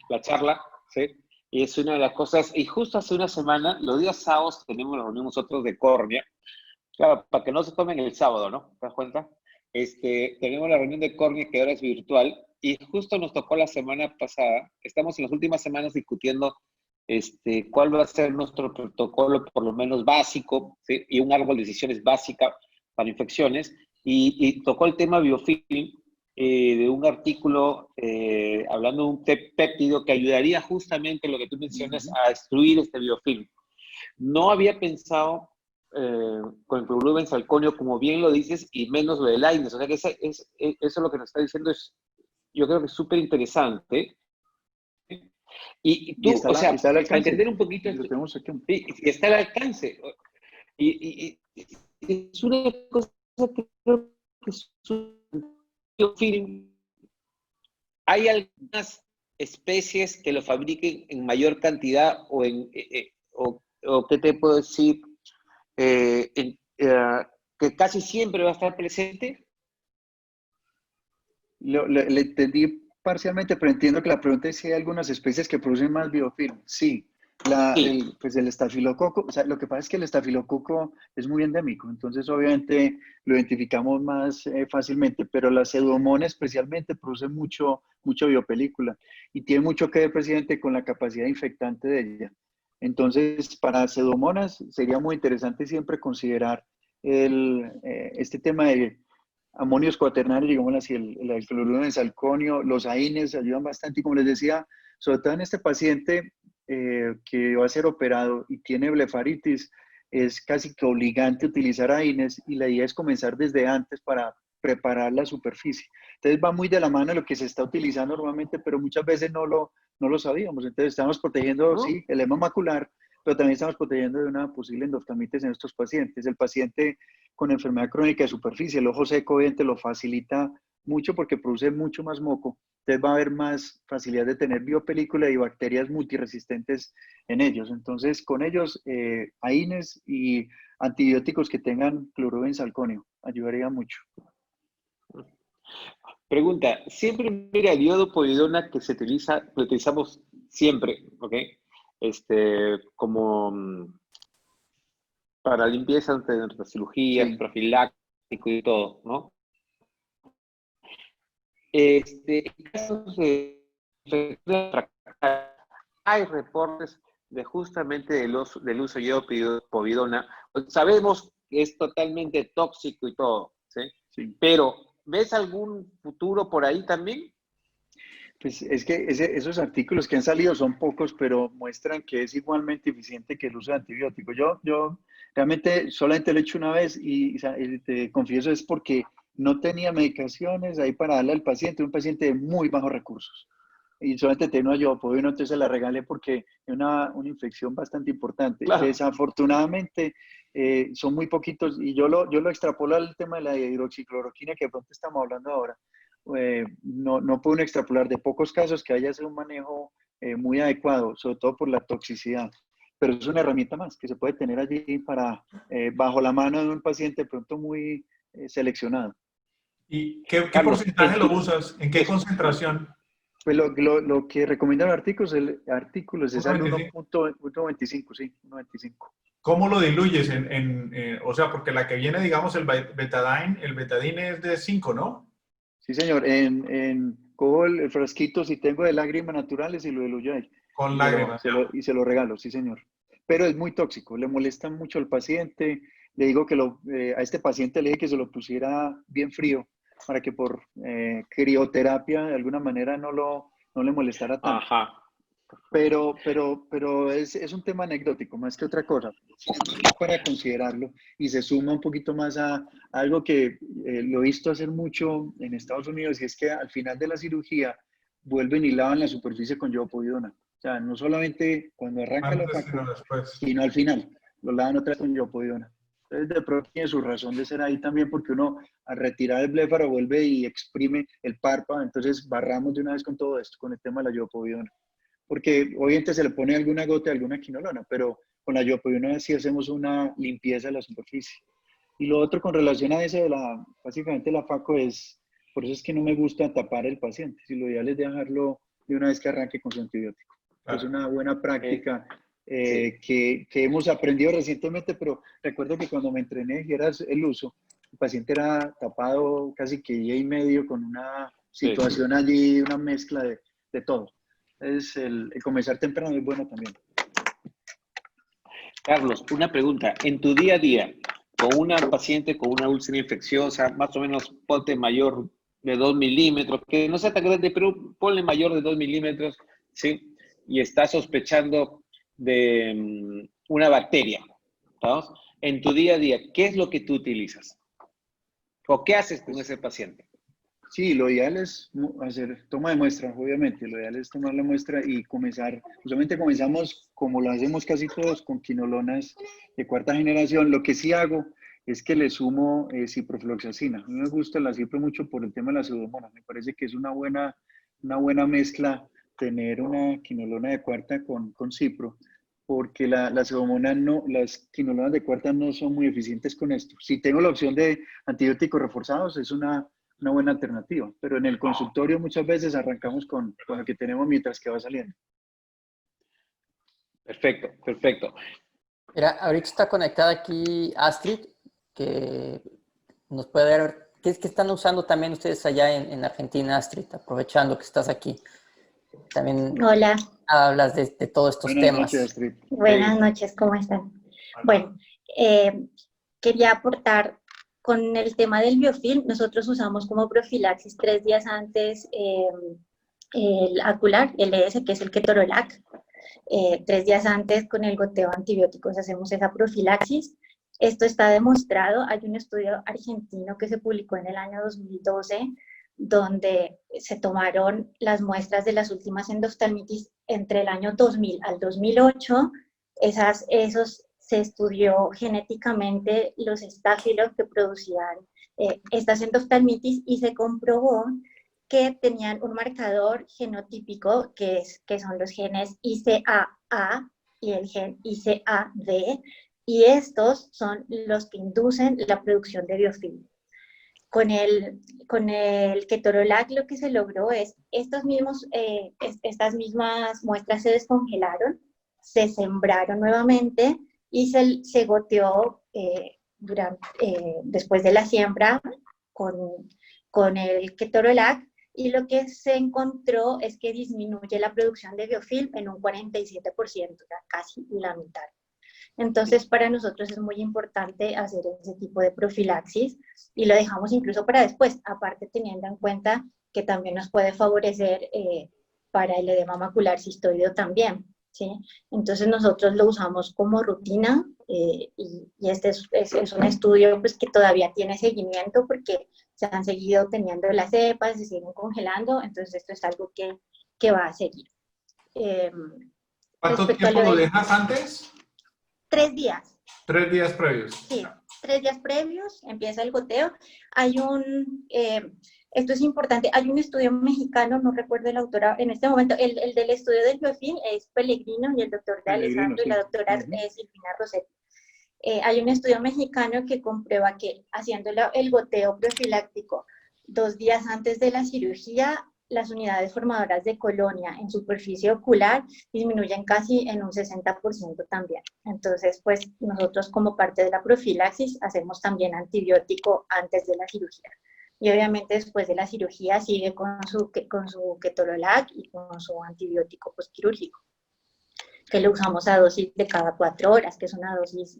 la charla, ¿sí? Y es una de las cosas, y justo hace una semana, los días sábados tenemos la reunión nosotros de Córnea, claro, para que no se tomen el sábado, ¿no? ¿Te das cuenta? Tenemos la reunión de Córnea que ahora es virtual, y justo nos tocó la semana pasada, estamos en las últimas semanas discutiendo cuál va a ser nuestro protocolo, por lo menos básico, ¿sí? Y un árbol de decisiones básica para infecciones, y tocó el tema biofilm, de un artículo hablando de un péptido que ayudaría justamente lo que tú mencionas a destruir este biofilm. No había pensado con el cloruro de salconio, como bien lo dices, y menos lo del AINES. O sea que eso lo que nos está diciendo yo creo que es súper interesante. Y tú, está o sea, está al para alcance. entender un poquito, Lo tenemos aquí. sí, está al alcance. Y es una cosa que creo que es un biofilm. Hay algunas especies que lo fabriquen en mayor cantidad o qué te puedo decir, que casi siempre va a estar presente? Le entendí parcialmente, pero entiendo que la pregunta es si hay algunas especies que producen más biofilm. Sí, Sí, pues el estafilococo, o sea, lo que pasa es que el estafilococo es muy endémico, entonces obviamente lo identificamos más fácilmente, pero la pseudomonas especialmente produce mucho biopelícula y tiene mucho que ver, presidente, con la capacidad infectante de ella. Entonces, para pseudomonas sería muy interesante siempre considerar este tema de amonios cuaternarios, digamos así, el fluoruro de salconio, los AINES ayudan bastante y como les decía, sobre todo en este paciente que va a ser operado y tiene blefaritis, es casi que obligante utilizar AINES y la idea es comenzar desde antes para preparar la superficie. Entonces va muy de la mano de lo que se está utilizando normalmente, pero muchas veces no lo sabíamos. Entonces estamos protegiendo, ¿no? sí, el edema macular, pero también estamos protegiendo de una posible endoftalmitis en estos pacientes. El paciente con enfermedad crónica de superficie, el ojo seco obviamente lo facilita mucho porque produce mucho más moco, entonces va a haber más facilidad de tener biopelícula y bacterias multiresistentes en ellos. Entonces, con ellos, AINES y antibióticos que tengan cloruro benzalconio ayudaría mucho. Pregunta, siempre mira el iodopovidona que se utiliza, lo utilizamos siempre, ¿ok? Como para limpieza ante nuestras cirugías, Sí. profiláctico y todo, ¿no? En casos de infección tracal, hay reportes de justamente del uso de iodopovidona. Sabemos que es totalmente tóxico y todo, ¿sí? Sí. Pero, ¿ves algún futuro por ahí también? Pues es que esos artículos que han salido son pocos, pero muestran que es igualmente eficiente que el uso de antibióticos. Yo realmente solamente lo he hecho una vez y te confieso es porque no tenía medicaciones ahí para darle al paciente, un paciente de muy bajos recursos. Y solamente tenía una yodopodina, entonces se la regalé porque es una infección bastante importante. Claro. Desafortunadamente son muy poquitos y yo lo extrapolo al tema de la hidroxicloroquina que de pronto estamos hablando ahora no pueden extrapolar de pocos casos que haya sido un manejo muy adecuado, sobre todo por la toxicidad. Pero es una herramienta más que se puede tener allí para, bajo la mano de un paciente de pronto muy seleccionado. ¿Y qué Carlos, porcentaje lo usas? ¿En qué concentración? Pues lo que recomiendan artículos es al 1.25. 1.25, sí, 1.25. ¿Cómo lo diluyes? O sea, porque la que viene, digamos, el betadine es de 5, ¿no? Sí, señor, cojo el frasquito si tengo de lágrimas naturales y lo diluyo ahí. Con lágrimas, ya. Y se lo regalo, sí, señor. Pero es muy tóxico, le molesta mucho al paciente. Le digo que a este paciente le dije que se lo pusiera bien frío para que por crioterapia de alguna manera no le molestara tanto. Ajá. Pero es un tema anecdótico, más que otra cosa. Es para considerarlo y se suma un poquito más a algo que lo he visto hacer mucho en Estados Unidos y es que al final de la cirugía vuelven y lavan la superficie con iodopovidona. O sea, no solamente cuando arranca la Antes, sino faco, después. sino al final, lo lavan otra vez con iodopovidona. Entonces, de pronto tiene su razón de ser ahí también, porque uno al retirar el bléfaro vuelve y exprime el párpado, entonces barramos de una vez con todo esto, con el tema de la iodopovidona porque obviamente se le pone alguna gota de alguna quinolona, pero con la yopodina sí hacemos una limpieza de la superficie. Y lo otro con relación a eso básicamente la FACO es, por eso es que no me gusta tapar el paciente, si lo ideal es dejarlo de una vez que arranque con su antibiótico. Es Claro. una buena práctica Sí. que hemos aprendido recientemente, pero recuerdo que cuando me entrené y era el uso, el paciente era tapado casi que día y medio con una Sí. situación allí, una mezcla de todo. El comenzar temprano es bueno también. Carlos, una pregunta. En tu día a día, con una paciente con una úlcera infecciosa, más o menos ponte mayor de 2 milímetros, que no sea tan grande, pero ponle mayor de 2 milímetros, ¿sí? Y está sospechando de una bacteria, ¿vamos? En tu día a día, ¿qué es lo que tú utilizas? ¿O qué haces con ese paciente? Sí, lo ideal es hacer toma de muestra, obviamente. Lo ideal es tomar la muestra y comenzar. Usualmente comenzamos, como lo hacemos casi todos, con quinolonas de cuarta generación. Lo que sí hago es que le sumo ciprofloxacina. A mí me gusta la cipro mucho por el tema de la pseudomonas. Me parece que es una buena mezcla tener una quinolona de cuarta con cipro, porque las pseudomonas no, las quinolonas de cuarta no son muy eficientes con esto. Si tengo la opción de antibióticos reforzados, es una buena alternativa, pero en el consultorio muchas veces arrancamos con lo que tenemos mientras que va saliendo. Perfecto, perfecto. Mira, ahorita está conectada aquí Astrid, que nos puede dar, ¿qué están usando también ustedes allá en Argentina, Astrid? Aprovechando que estás aquí. También Hola, hablas de todos estos Buenas temas. noches, Astrid. buenas noches, ¿cómo están? Bueno, quería aportar con el tema del biofilm. Nosotros usamos como profilaxis 3 días antes el Acular, el ES, que es el Ketorolac. 3 días antes con el goteo de antibióticos hacemos esa profilaxis. Esto está demostrado, hay un estudio argentino que se publicó en el año 2012 donde se tomaron las muestras de las últimas endoftalmitis entre el año 2000 al 2008, se estudió genéticamente los estáfilos que producían estas endoftalmitis y se comprobó que tenían un marcador genotípico que son los genes ICAA y el gen ICAD, y estos son los que inducen la producción de biofilm. Con el Ketorolac lo que se logró es estas mismas muestras se descongelaron, se sembraron nuevamente y se goteó después de la siembra con el Ketorolac, y lo que se encontró es que disminuye la producción de biofilm en un 47%, ya casi la mitad. Entonces, para nosotros es muy importante hacer ese tipo de profilaxis y lo dejamos incluso para después, aparte teniendo en cuenta que también nos puede favorecer para el edema macular cistoideo también, ¿sí? Entonces, nosotros lo usamos como rutina y este es un estudio pues, que todavía tiene seguimiento porque se han seguido teniendo las cepas, se siguen congelando, entonces esto es algo que va a seguir. ¿Cuánto tiempo lo dejas antes? 3 días. 3 días previos. Sí, 3 días previos, empieza el goteo. Esto es importante, hay un estudio mexicano, no recuerdo la autora en este momento, el del estudio del biofilm es Pellegrino y el doctor de Alessandro y la doctora Silvina Rossetti. Hay un estudio mexicano que comprueba que haciendo el goteo profiláctico 2 días antes de la cirugía, las unidades formadoras de colonia en superficie ocular disminuyen casi en un 60% también. Entonces, pues nosotros como parte de la profilaxis hacemos también antibiótico antes de la cirugía. Y obviamente después de la cirugía sigue con su Ketorolac y con su antibiótico postquirúrgico, que lo usamos a dosis de cada 4 horas, que es una dosis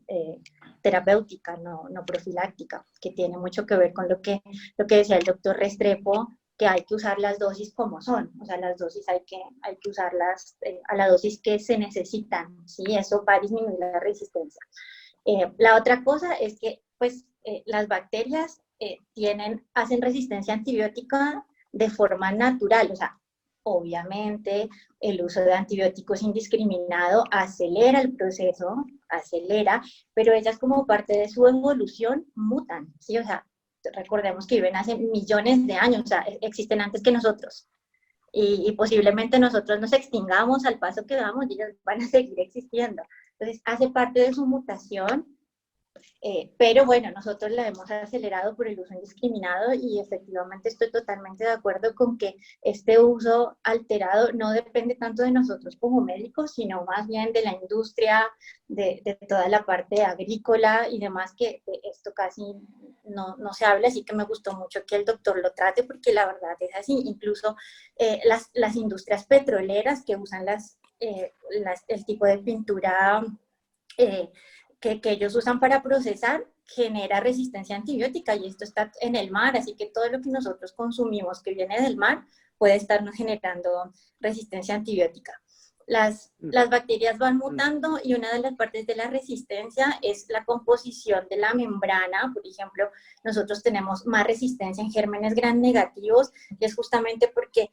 terapéutica, no profiláctica, que tiene mucho que ver con lo que decía el doctor Restrepo, que hay que usar las dosis como son, o sea, las dosis hay que usarlas a la dosis que se necesitan, ¿sí? Eso va a disminuir la resistencia. La otra cosa es que, pues, las bacterias hacen resistencia antibiótica de forma natural, o sea, obviamente el uso de antibióticos indiscriminado acelera el proceso, pero ellas como parte de su evolución mutan, ¿sí? O sea, recordemos que viven hace millones de años, o sea, existen antes que nosotros. Y posiblemente nosotros nos extingamos al paso que vamos y ellos van a seguir existiendo. Entonces, hace parte de su mutación, pero bueno, nosotros la hemos acelerado por el uso indiscriminado y efectivamente estoy totalmente de acuerdo con que este uso alterado no depende tanto de nosotros como médicos, sino más bien de la industria, de toda la parte agrícola y demás, que de esto casi no se habla, así que me gustó mucho que el doctor lo trate porque la verdad es así. Incluso las industrias petroleras que usan el tipo de pintura que ellos usan para procesar genera resistencia antibiótica y esto está en el mar, así que todo lo que nosotros consumimos que viene del mar puede estarnos generando resistencia antibiótica. Las bacterias van mutando y una de las partes de la resistencia es la composición de la membrana. Por ejemplo, nosotros tenemos más resistencia en gérmenes gram negativos y es justamente porque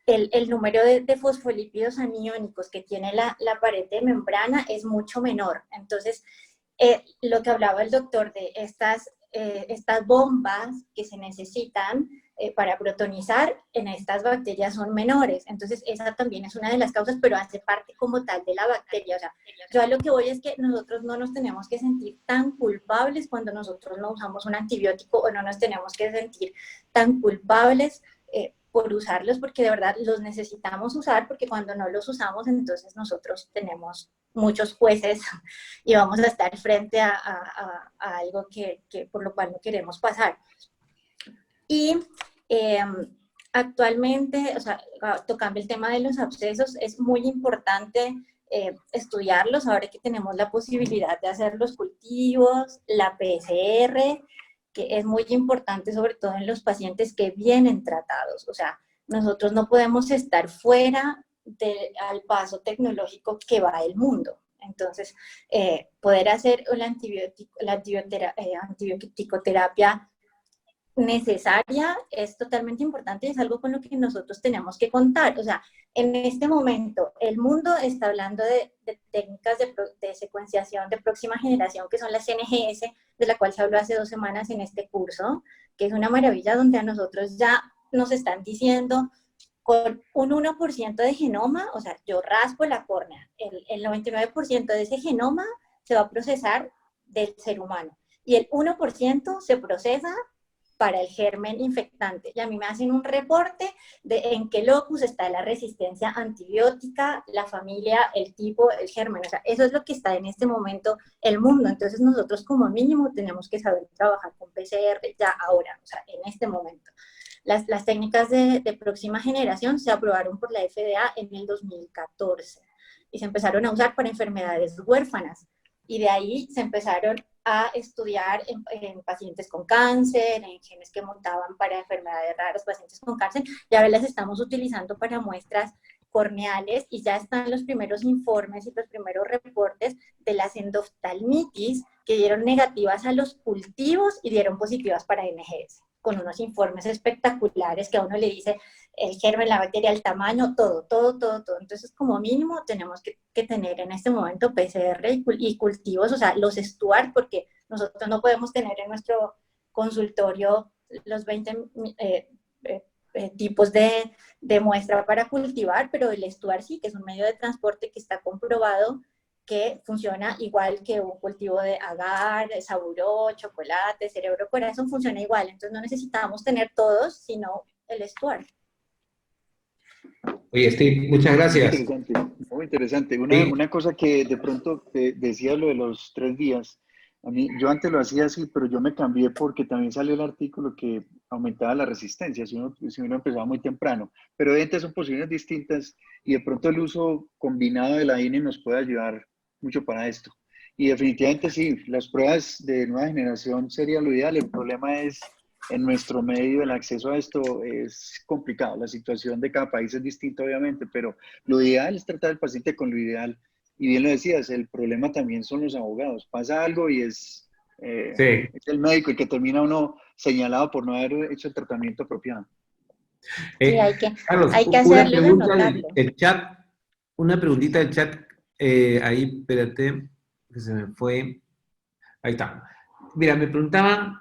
el número de fosfolípidos aniónicos que tiene la pared de membrana es mucho menor. Entonces, lo que hablaba el doctor de estas bombas que se necesitan para protonizar en estas bacterias son menores. Entonces, esa también es una de las causas, pero hace parte como tal de la bacteria. O sea, yo a lo que voy es que nosotros no nos tenemos que sentir tan culpables cuando nosotros no usamos un antibiótico, o no nos tenemos que sentir tan culpables por usarlos, porque de verdad los necesitamos usar, porque cuando no los usamos, entonces nosotros tenemos muchos jueces y vamos a estar frente a algo que por lo cual no queremos pasar. Y actualmente, o sea, tocando el tema de los abscesos, es muy importante estudiarlos ahora que tenemos la posibilidad de hacer los cultivos, la PCR, que es muy importante sobre todo en los pacientes que vienen tratados. O sea, nosotros no podemos estar fuera al paso tecnológico que va el mundo. Entonces, poder hacer la antibioticoterapia necesaria es totalmente importante y es algo con lo que nosotros tenemos que contar. O sea, en este momento el mundo está hablando de técnicas de secuenciación de próxima generación, que son las NGS, de la cual se habló hace 2 semanas en este curso, que es una maravilla, donde a nosotros ya nos están diciendo con un 1% de genoma, o sea, yo raspo la córnea, el 99% de ese genoma se va a procesar del ser humano y el 1% se procesa para el germen infectante. Y a mí me hacen un reporte de en qué locus está la resistencia antibiótica, la familia, el tipo, el germen. O sea, eso es lo que está en este momento el mundo. Entonces nosotros como mínimo tenemos que saber trabajar con PCR ya ahora, o sea, en este momento. Las técnicas de próxima generación se aprobaron por la FDA en el 2014 y se empezaron a usar para enfermedades huérfanas. Y de ahí se empezaron a estudiar en pacientes con cáncer, en genes que montaban para enfermedades raras, pacientes con cáncer, y ahora las estamos utilizando para muestras corneales, y ya están los primeros informes y los primeros reportes de las endoftalmitis que dieron negativas a los cultivos y dieron positivas para NGS, con unos informes espectaculares que a uno le dice el germen, la bacteria, el tamaño, todo. Entonces, como mínimo, tenemos que tener en este momento PCR y cultivos, o sea, los Stuart, porque nosotros no podemos tener en nuestro consultorio los 20 tipos de muestra para cultivar, pero el Stuart sí, que es un medio de transporte que está comprobado que funciona igual que un cultivo de agar, saburó, chocolate, cerebro, corazón, funciona igual. Entonces no necesitamos tener todos, sino el Stuart. Oye, Steve, muchas gracias. Muy interesante. Sí. Una cosa que de pronto te decía lo de los 3 días. A mí, yo antes lo hacía así, pero yo me cambié porque también salió el artículo que aumentaba la resistencia si uno empezaba muy temprano. Pero evidentemente son posiciones distintas y de pronto el uso combinado de la INE nos puede ayudar mucho para esto. Y definitivamente sí, las pruebas de nueva generación sería lo ideal. El problema es, en nuestro medio, el acceso a esto es complicado. La situación de cada país es distinta, obviamente, pero lo ideal es tratar al paciente con lo ideal. Y bien lo decías, el problema también son los abogados. Pasa algo y es el médico el que termina uno señalado por no haber hecho el tratamiento apropiado. Sí, Carlos, hay que una hacerlo y pregunta anotarlo. del chat, una preguntita del chat, ahí, espérate, que se me fue, ahí está. Mira, me preguntaban,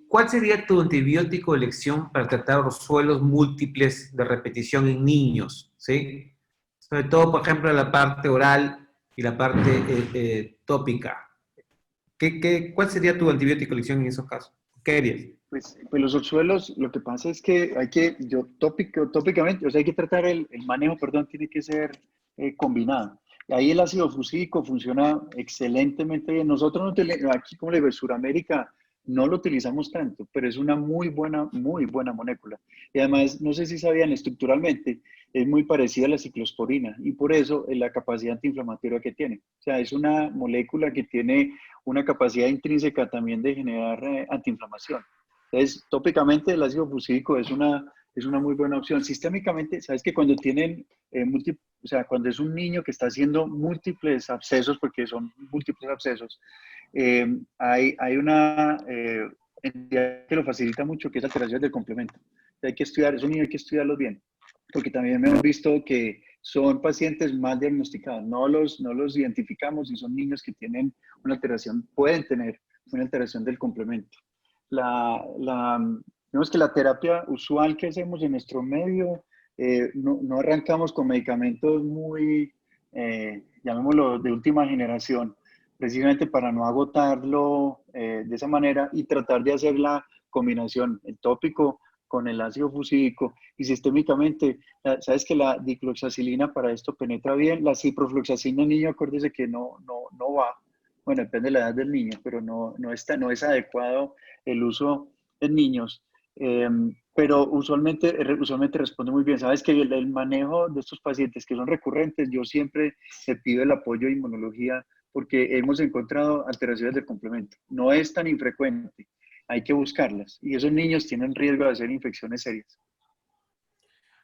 ¿cuál sería tu antibiótico de elección para tratar los suelos múltiples de repetición en niños? ¿Sí? Sobre todo, por ejemplo, la parte oral y la parte tópica. ¿Cuál sería tu antibiótico de elección en esos casos? ¿Qué harías? Pues los orzuelos, lo que pasa es que tópicamente, o sea, hay que tratar el manejo, perdón, tiene que ser combinado. Ahí el ácido fusílico funciona excelentemente bien. Nosotros no aquí, como le digo, en Sudamérica no lo utilizamos tanto, pero es una muy buena molécula. Y además, no sé si sabían, estructuralmente es muy parecida a la ciclosporina y por eso es la capacidad antiinflamatoria que tiene. O sea, es una molécula que tiene una capacidad intrínseca también de generar antiinflamación. Entonces, tópicamente el ácido fusílico es una muy buena opción. Sistémicamente, sabes que cuando tienen o sea, cuando es un niño que está haciendo múltiples abscesos, porque son múltiples abscesos, hay una entidad que lo facilita mucho, que es alteraciones del complemento. Hay que estudiar, esos niños hay que estudiarlos bien, porque también hemos visto que son pacientes mal diagnosticados, no los identificamos y son niños que tienen una alteración, pueden tener una alteración del complemento. Vemos que la terapia usual que hacemos en nuestro medio, no arrancamos con medicamentos muy, llamémoslo, de última generación, precisamente para no agotarlo de esa manera y tratar de hacer la combinación, el tópico con el ácido fusídico y sistémicamente. Sabes que la dicloxacilina para esto penetra bien, la ciprofloxacina en niño, acuérdese que no va, bueno, depende de la edad del niño, pero no es adecuado el uso en niños. Pero usualmente responde muy bien. Sabes que el manejo de estos pacientes que son recurrentes, yo siempre le pido el apoyo de inmunología porque hemos encontrado alteraciones del complemento. No es tan infrecuente, hay que buscarlas. Y esos niños tienen riesgo de hacer infecciones serias.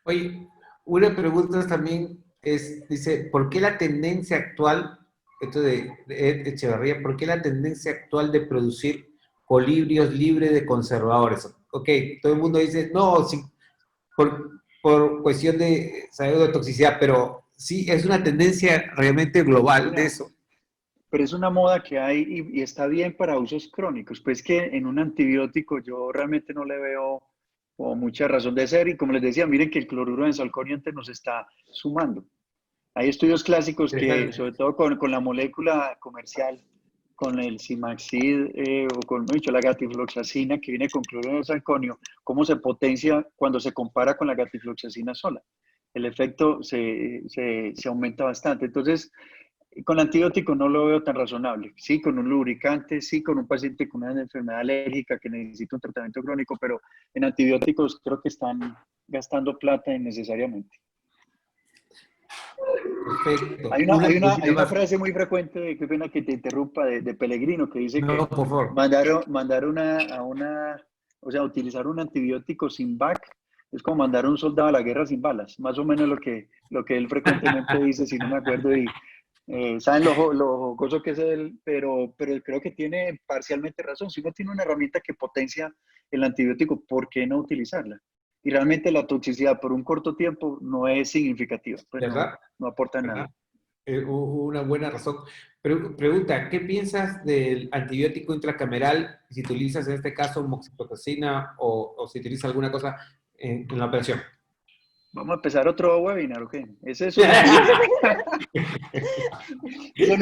Oye, una pregunta también dice, ¿por qué la tendencia actual, esto de Ed Echeverría, ¿por qué la tendencia actual de producir colibrios libres de conservadores? Ok, todo el mundo dice, no, sí, por cuestión de salud de toxicidad, pero sí es una tendencia realmente global de eso. Pero es una moda que hay y está bien para usos crónicos. Pues que en un antibiótico yo realmente no le veo mucha razón de ser. Y como les decía, miren que el cloruro de salconiante nos está sumando. Hay estudios clásicos que, sobre todo con la molécula comercial, con el Cimaxid o con la gatifloxacina que viene con cloruro de salconio, cómo se potencia cuando se compara con la gatifloxacina sola. El efecto se aumenta bastante. Entonces, con antibiótico no lo veo tan razonable. Sí, con un lubricante, sí, con un paciente con una enfermedad alérgica que necesita un tratamiento crónico, pero en antibióticos creo que están gastando plata innecesariamente. Perfecto. Hay una frase muy frecuente, qué pena que te interrumpa, de Pellegrino, que dice que por favor. utilizar un antibiótico sin BAC es como mandar a un soldado a la guerra sin balas. Más o menos lo que él frecuentemente dice, si no me acuerdo, y saben lo jocoso que es él, pero creo que tiene parcialmente razón. Si uno tiene una herramienta que potencia el antibiótico, ¿por qué no utilizarla? Y realmente la toxicidad por un corto tiempo no es significativa, pues no aporta nada. Una buena razón. Pregunta, ¿qué piensas del antibiótico intracameral si utilizas en este caso moxifloxacina o si utilizas alguna cosa en la operación? Vamos a empezar otro webinar, ¿ok? Esa es una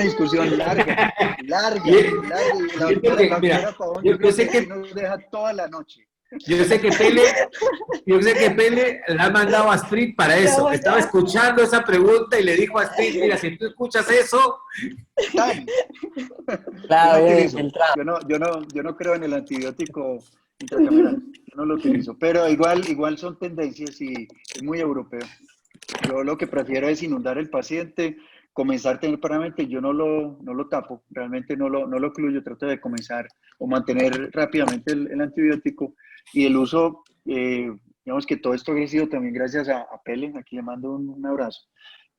discusión larga. La doctora Pavón, yo creo que nos deja toda la noche. Yo sé que Pele le ha mandado a Astrid para eso. Estaba escuchando esa pregunta y le dijo a Astrid, mira, si tú escuchas eso... Claro, yo no creo en el antibiótico intracameral. Yo no lo utilizo. Pero igual son tendencias y es muy europeo. Yo lo que prefiero es inundar el paciente, comenzar tempranamente, yo no lo tapo, realmente no lo ocluyo, trato de comenzar o mantener rápidamente el antibiótico y el uso, digamos que todo esto ha sido también gracias a Pele, aquí le mando un abrazo.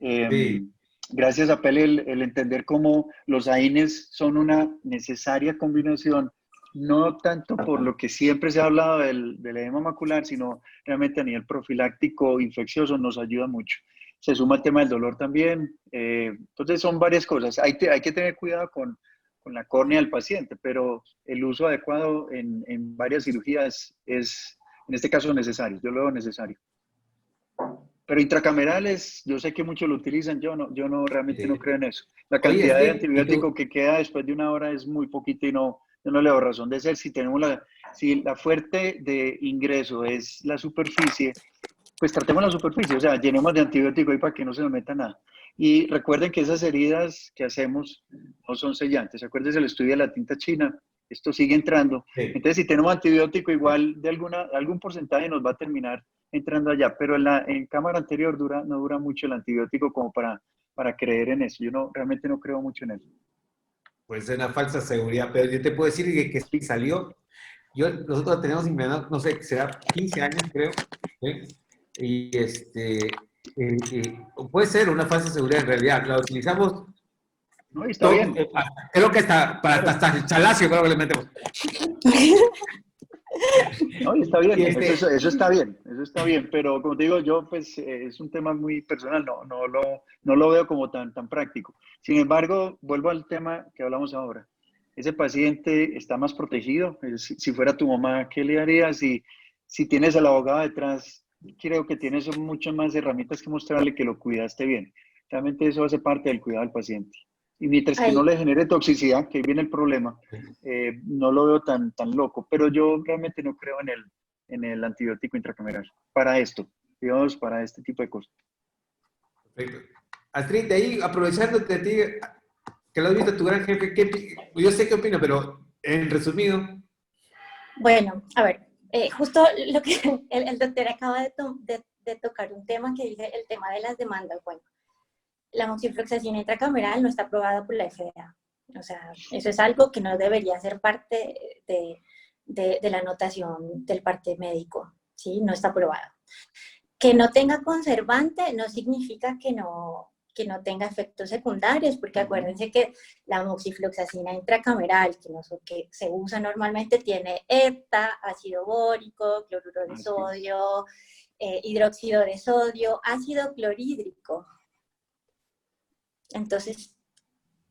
Sí. Gracias a Pele el entender cómo los AINES son una necesaria combinación, no tanto por lo que siempre se ha hablado del edema macular, sino realmente a nivel profiláctico infeccioso nos ayuda mucho. Se suma el tema del dolor también. Entonces son varias cosas. Hay que tener cuidado con la córnea del paciente, pero el uso adecuado en varias cirugías es, en este caso, necesario. Yo lo veo necesario. Pero intracamerales, yo sé que muchos lo utilizan, yo no realmente no creo en eso. La cantidad de antibiótico que queda después de una hora es muy poquito y yo no le veo razón de ser. Si la fuerte de ingreso es la superficie, pues tratemos la superficie, o sea, llenemos de antibiótico ahí para que no se nos meta nada. Y recuerden que esas heridas que hacemos no son sellantes. Acuérdense el estudio de la tinta china, esto sigue entrando. Sí. Entonces, si tenemos antibiótico, igual de algún porcentaje nos va a terminar entrando allá, pero en cámara anterior no dura mucho el antibiótico como para creer en eso. Yo realmente no creo mucho en eso. Pues es una falsa seguridad, pero yo te puedo decir que sí salió. Nosotros tenemos implementado, no sé, será 15 años creo, ¿sí? Y puede ser una falsa seguridad en realidad. La utilizamos. No, está bien. Creo que hasta el chalacio creo que le metemos. No, está bien, eso está bien, pero como te digo, yo pues es un tema muy personal, no lo veo como tan práctico. Sin embargo, vuelvo al tema que hablamos ahora. Ese paciente está más protegido. Si fuera tu mamá, ¿qué le harías? si tienes al abogado detrás, creo que tienes muchas más herramientas que mostrarle que lo cuidaste bien. Realmente eso hace parte del cuidado del paciente. Y mientras que no le genere toxicidad, que ahí viene el problema, no lo veo tan loco. Pero yo realmente no creo en el antibiótico intracameral para esto, digamos, para este tipo de cosas. Perfecto. Astrid, de ahí, aprovechándote a ti, que lo has visto a tu gran jefe, yo sé qué opina, pero en resumido. Bueno, a ver, justo lo que el doctor acaba de tocar un tema que dice el tema de las demandas. Bueno, la moxifloxacina intracameral no está aprobada por la FDA. O sea, eso es algo que no debería ser parte de la anotación del parte médico, ¿sí? No está aprobada. Que no tenga conservante no significa que no tenga efectos secundarios, porque acuérdense que la moxifloxacina intracameral, que se usa normalmente, tiene hepta, ácido bórico, cloruro de sodio, hidróxido de sodio, ácido clorhídrico. Entonces,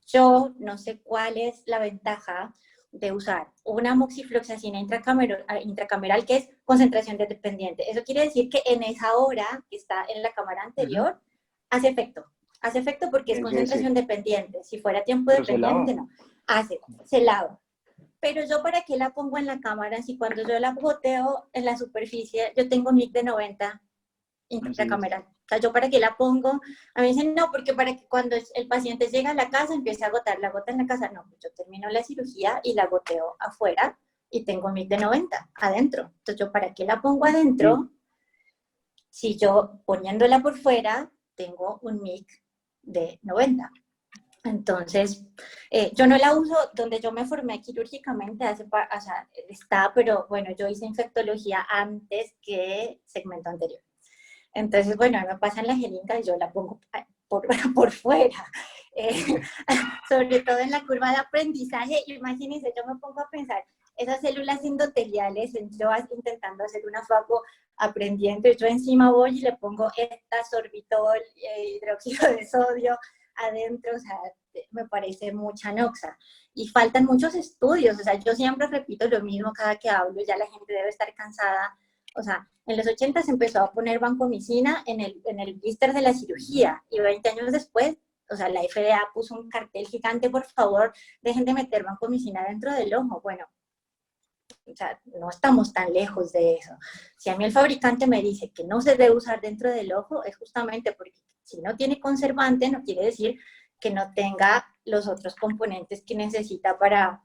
yo no sé cuál es la ventaja de usar una moxifloxacina intracameral que es concentración dependiente. Eso quiere decir que en esa hora que está en la cámara anterior, hace efecto. Hace efecto porque es concentración dependiente. Si fuera tiempo dependiente, no. Se lava. Pero yo, ¿para qué la pongo en la cámara si cuando yo la goteo en la superficie, yo tengo MIC de 90 intracameral? O sea, ¿yo para qué la pongo? A mí dicen, no, porque para que cuando el paciente llega a la casa empiece a agotar, la gota en la casa. No, pues yo termino la cirugía y la goteo afuera y tengo MIC de 90 adentro. Entonces, ¿yo para qué la pongo adentro? Si yo poniéndola por fuera tengo un MIC de 90. Entonces, yo no la uso donde yo me formé quirúrgicamente, pero bueno, yo hice infectología antes que segmento anterior. Entonces, bueno, me pasan la jeringa y yo la pongo por fuera. Sobre todo en la curva de aprendizaje, imagínense, yo me pongo a pensar, esas células endoteliales, yo intentando hacer una fago aprendiendo, yo encima voy y le pongo sorbitol, hidróxido de sodio adentro, o sea, me parece mucha noxa. Y faltan muchos estudios, o sea, yo siempre repito lo mismo cada que hablo, ya la gente debe estar cansada. O sea, en los 80 se empezó a poner vancomicina en el blister de la cirugía y 20 años después, o sea, la FDA puso un cartel gigante, por favor, dejen de meter vancomicina dentro del ojo. Bueno, o sea, no estamos tan lejos de eso. Si a mí el fabricante me dice que no se debe usar dentro del ojo, es justamente porque si no tiene conservante, no quiere decir que no tenga los otros componentes que necesita para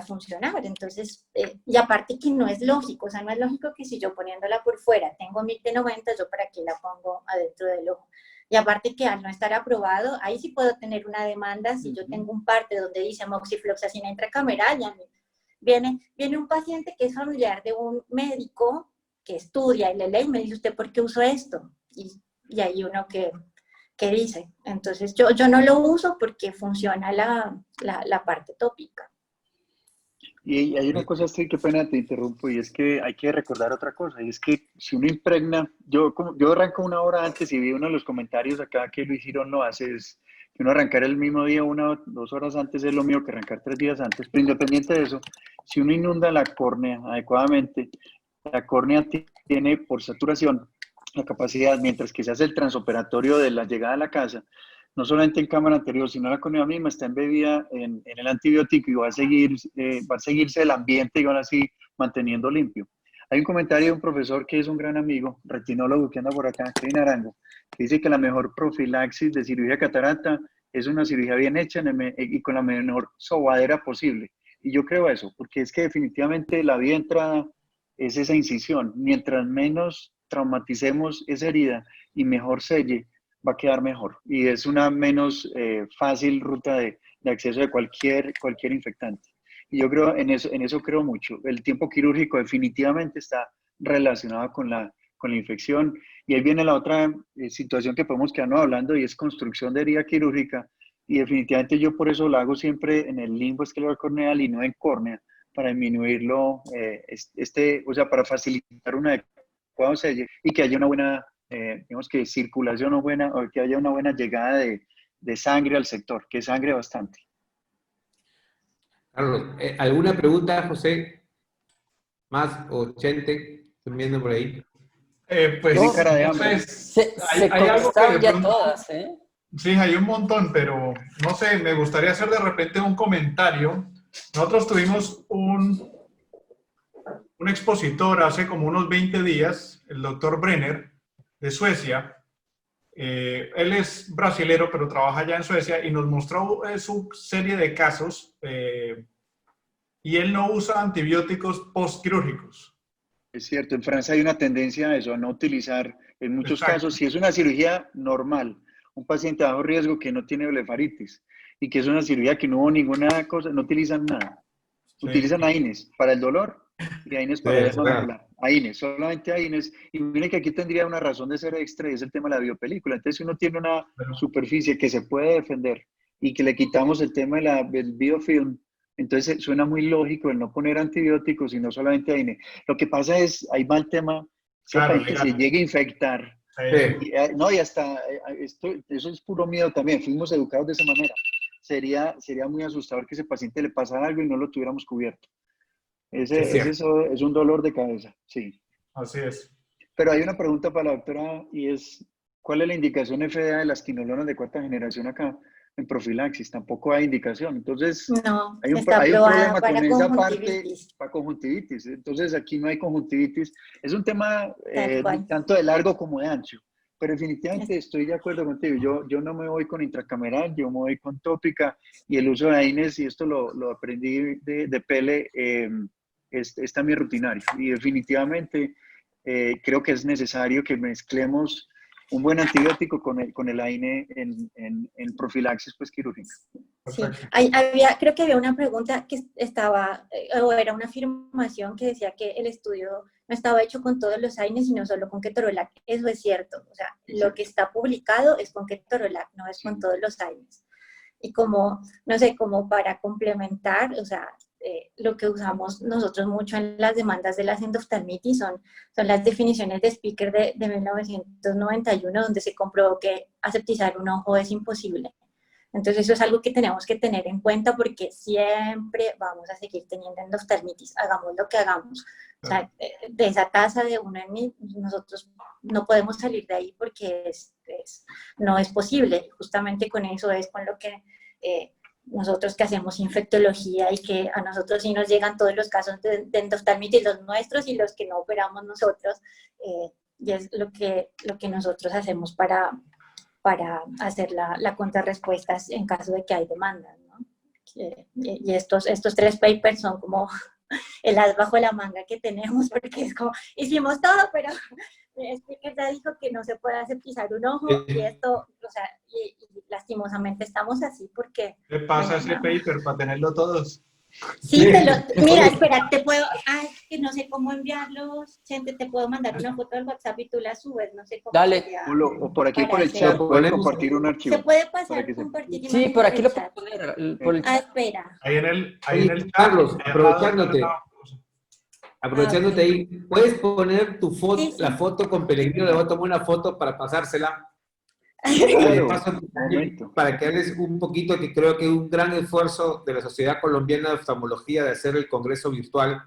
funcionar. Entonces, y aparte que no es lógico, o sea, no es lógico que si yo poniéndola por fuera tengo MIC de 90, yo para qué la pongo adentro del ojo. Y aparte que al no estar aprobado, ahí sí puedo tener una demanda si yo tengo un parte donde dice moxifloxacina intracameral, y a mí viene un paciente que es familiar de un médico que estudia y le lee y me dice, ¿usted por qué usó esto? Y hay uno que dice. Entonces, yo no lo uso porque funciona la parte tópica. Y hay una cosa, Astrid, qué pena te interrumpo, y es que hay que recordar otra cosa, y es que si uno impregna, yo arranco una hora antes y vi uno de los comentarios acá que Luis Girón lo hace, es que uno arrancar el mismo día, 1 o 2 horas antes es lo mío que arrancar 3 días antes, pero independiente de eso, si uno inunda la córnea adecuadamente, la córnea tiene por saturación la capacidad, mientras que se hace el transoperatorio de la llegada a la casa, no solamente en cámara anterior, sino la córnea misma está embebida en el antibiótico y va a seguirse el ambiente y van así manteniendo limpio. Hay un comentario de un profesor que es un gran amigo, retinólogo que anda por acá, Kevin Arango, que dice que la mejor profilaxis de cirugía catarata es una cirugía bien hecha y con la mejor sobadera posible. Y yo creo eso, porque es que definitivamente la vía de entrada es esa incisión. Mientras menos traumaticemos esa herida y mejor selle, va a quedar mejor. Y es una menos fácil ruta de acceso de cualquier infectante. Y yo creo, en eso creo mucho. El tiempo quirúrgico definitivamente está relacionado con la infección. Y ahí viene la otra situación que podemos quedarnos hablando y es construcción de herida quirúrgica. Y definitivamente yo por eso lo hago siempre en el limbo escleral corneal y no en córnea, para disminuirlo, o sea, para facilitar una adecuada selle y que haya una buena digamos que circulación o que haya una buena llegada de sangre al sector, que sangre bastante. Carlos, ¿alguna pregunta, José? ¿Más o Chente? Estoy viendo por ahí. Pues, Tiene cara de no hambre. sé, Se hay algo que contestaron de ya pronto- todas, ¿eh? Sí, hay un montón, pero no sé, me gustaría hacer de repente un comentario. Nosotros tuvimos un expositor hace como unos 20 días, el doctor Brenner, de Suecia. Él es brasilero, pero trabaja allá en Suecia y nos mostró su serie de casos y él no usa antibióticos postquirúrgicos. Es cierto, en Francia hay una tendencia a eso, a no utilizar, en muchos Exacto. casos, si es una cirugía normal, un paciente de bajo riesgo que no tiene blefaritis y que es una cirugía que no hubo ninguna cosa, no utilizan nada. Sí. Utilizan AINES para el dolor y AINES para Sí, el es edema verdad. macular. AINES, solamente AINES. Y miren que aquí tendría una razón de ser extra y es el tema de la biopelícula. Entonces, si uno tiene una superficie que se puede defender y que le quitamos el tema del biofilm, entonces suena muy lógico el no poner antibióticos, sino solamente AINES. Lo que pasa es, ahí va el tema, Claro, sepa que se legal. llegue a infectar. Sí. No, y hasta, eso es puro miedo también, fuimos educados de esa manera. Sería muy asustador que ese paciente le pasara algo y no lo tuviéramos cubierto. Es Ese cierto. es un dolor de cabeza, sí. Así es. Pero hay una pregunta para la doctora y es, ¿cuál es la indicación FDA de las quinolonas de cuarta generación acá en profilaxis? Tampoco hay indicación. Entonces, No, hay está un aprobada problema con para esa parte conjuntivitis, para conjuntivitis. Entonces, aquí no hay conjuntivitis. Es un tema tal cual. tanto de largo como de ancho. Pero definitivamente estoy de acuerdo contigo. Yo no me voy con intracameral, yo me voy con tópica y el uso de AINES, y esto lo aprendí de Pele, es también rutinario. Y definitivamente creo que es necesario que mezclemos un buen antibiótico con el AINE en profilaxis pues, quirúrgica. Sí, creo que había una pregunta que estaba, o era una afirmación que decía que el estudio no estaba hecho con todos los AINES, sino solo con ketorolac. Eso es cierto. O sea, lo que está publicado es con ketorolac, no es con todos los AINES. Y como, no sé, como para complementar, o sea, lo que usamos nosotros mucho en las demandas de las endoftalmitis son las definiciones de Speaker de 1991, donde se comprobó que aseptizar un ojo es imposible. Entonces eso es algo que tenemos que tener en cuenta porque siempre vamos a seguir teniendo endoftalmitis, hagamos lo que hagamos. O sea, de esa tasa de 1 en 1000, nosotros no podemos salir de ahí porque no es posible. Justamente con eso es con lo que nosotros que hacemos infectología y que a nosotros sí nos llegan todos los casos de endoftalmitis, los nuestros y los que no operamos nosotros, y es lo que nosotros hacemos para hacer la contrarrespuesta en caso de que hay demandas, ¿no? Y estos 3 papers son como el as bajo la manga que tenemos, porque es como, hicimos todo, pero Speaker ya dijo que no se puede aseptizar un ojo, y esto, o sea, y lastimosamente estamos así porque... ¿Qué pasa ese paper para tenerlo todos? Sí, mira, espera, te puedo, que no sé cómo enviarlos, gente, te puedo mandar una foto del WhatsApp y tú la subes, no sé cómo. Dale. O por aquí por el chat, pueden compartir un archivo. ¿Se puede pasar, compartir? Sí, por aquí lo puedo poner, por el chat. Espera. Ahí en el chat. Carlos, aprovechándote ahí, ¿puedes poner tu foto, sí. La foto con Pellegrino? Le voy a tomar una foto para pasársela. Claro, para que hables un poquito, que creo que es un gran esfuerzo de la Sociedad Colombiana de Oftalmología de hacer el congreso virtual,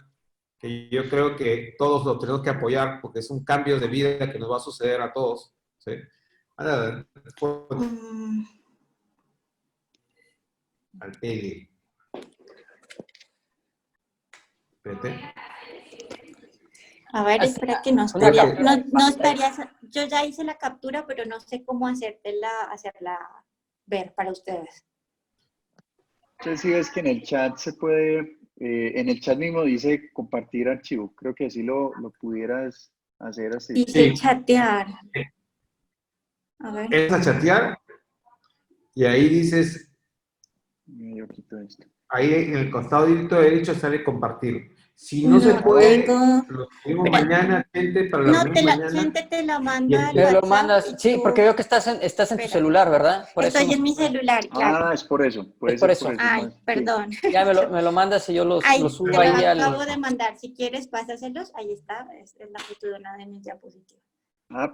que yo creo que todos lo tenemos que apoyar, porque es un cambio de vida que nos va a suceder a todos. ¿Sí? Al Pele. Espérate. A ver, espera que no estaría, yo ya hice la captura, pero no sé cómo hacerla ver para ustedes. Entonces, si ves que en el chat se puede, en el chat mismo dice compartir archivo, creo que así lo pudieras hacer así. Dice chatear. A ver. Es a chatear, y ahí dices, yo quito esto. Ahí en el costado derecho sale compartir. Si no se puede, lo subimos mañana, gente, para la reunión mañana. Gente te la manda. Te lo mandas, sí, porque veo que estás en tu celular, ¿verdad? Estoy en mi celular, claro. Es por eso. Es por eso. Ay, perdón. Ya me lo mandas y yo lo subo ahí al... acabo de mandar. Si quieres, pásaselos. Ahí está. Es la foto de una de mis diapositivas.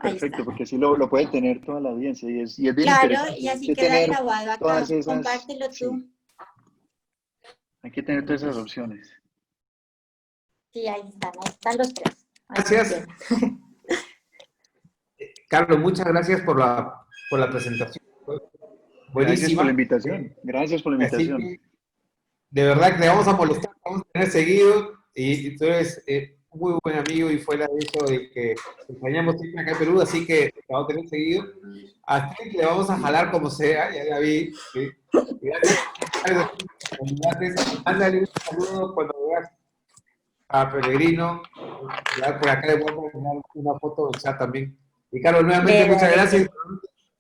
Perfecto, porque así lo puede tener toda la audiencia. Y es bien claro, interesante. y así queda grabado acá. Compártelo tú. Sí. Hay que tener todas esas opciones. Sí, ahí están los 3. Gracias. Carlos, muchas gracias por la presentación. Gracias por Buenísima. la invitación. Gracias por la Así invitación. que, de verdad que te vamos a molestar, te vamos a tener seguido, y tú eres un muy buen amigo, y fuera de eso de que te extrañamos siempre acá en Perú, así que te vamos a tener seguido. Así que le vamos a jalar como sea, ya la vi. ¿Sí? Gracias. Mándale un saludo cuando veas a Pellegrino. Ya por acá le voy a poner una foto del chat también. Y Carlos, nuevamente muchas gracias.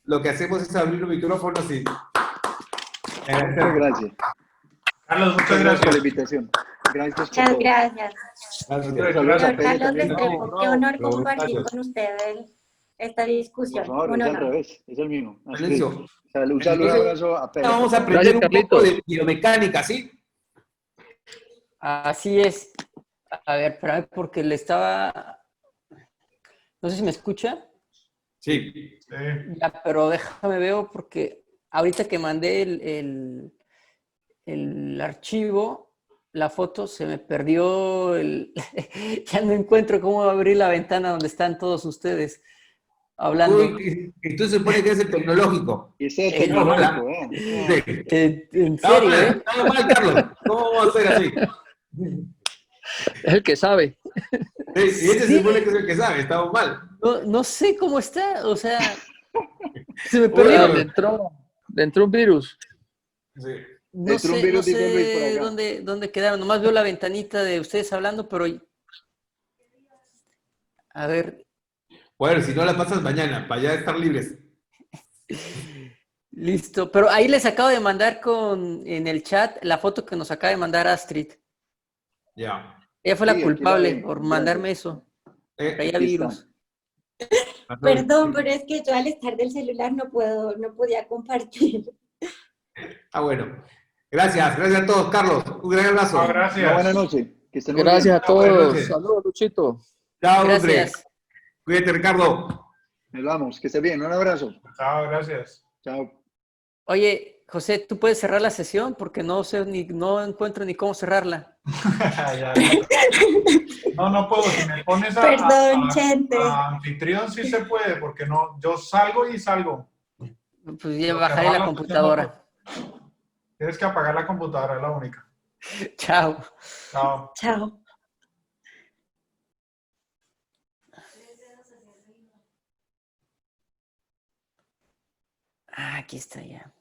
Lo que hacemos es abrir los micrófonos y... Muchas gracias. Carlos, muchas Muchas gracias por la gracias. invitación. Gracias por Muchas todo. gracias. Saludos a Señor Pele Carlos también. Restrepo, qué honor compartir con usted esta Por discusión. favor, Un es al honor. revés, es el mismo. Buenísimo. Un saludo, un Entonces, abrazo a Pele. vamos a aprender un poco de biomecánica, ¿sí? Así es. A ver, espérame, porque le estaba... No sé si me escucha. Sí. Ya, pero déjame veo porque ahorita que mandé el archivo, la foto, se me perdió ya no encuentro cómo abrir la ventana donde están todos ustedes hablando. Uy, y tú se supone que es el tecnológico. Y ese es Estamos mal, tecnológico, Sí. En Estamos serio, mal, estamos mal, Carlos. ¿Cómo vamos a hacer así? Es el que sabe. Sí, y ese se Sí. supone que es el que sabe, estamos mal. No sé cómo está, o sea, se me Bueno, perdió. Le entró un virus. Sí. No Entró un sé, virus, dijo Luis, por acá. dónde quedaron. Nomás veo la ventanita de ustedes hablando, pero... A ver, Bueno, si no la pasas mañana, para ya estar libres. listo. Pero ahí les acabo de mandar en el chat la foto que nos acaba de mandar Astrid. Ya. Ella fue Sí, la aquí culpable la vi. por Gracias. mandarme eso. Traía Aquí virus. Perdón, pero es que yo al estar del celular no podía compartir. Ah, bueno. Gracias a todos, Carlos. Un gran abrazo. No, gracias. Una buena noche. Que estén muy Gracias bien. a Buenas todos. noches. Saludos, Luchito. Chao, hombre. Gracias. Cuídate, Ricardo. Nos vamos. Que esté bien. Un abrazo. Chao, gracias. Chao. Oye, José, ¿tú puedes cerrar la sesión? Porque no encuentro ni cómo cerrarla. Ya. No puedo. Si me pones Perdón, Chente. a anfitrión, sí se puede, porque no, yo salgo y salgo. Pues ya bajaré la computadora. Tienes que apagar la computadora, es la única. Chao. Chao. Chao. Ah, aquí está ya.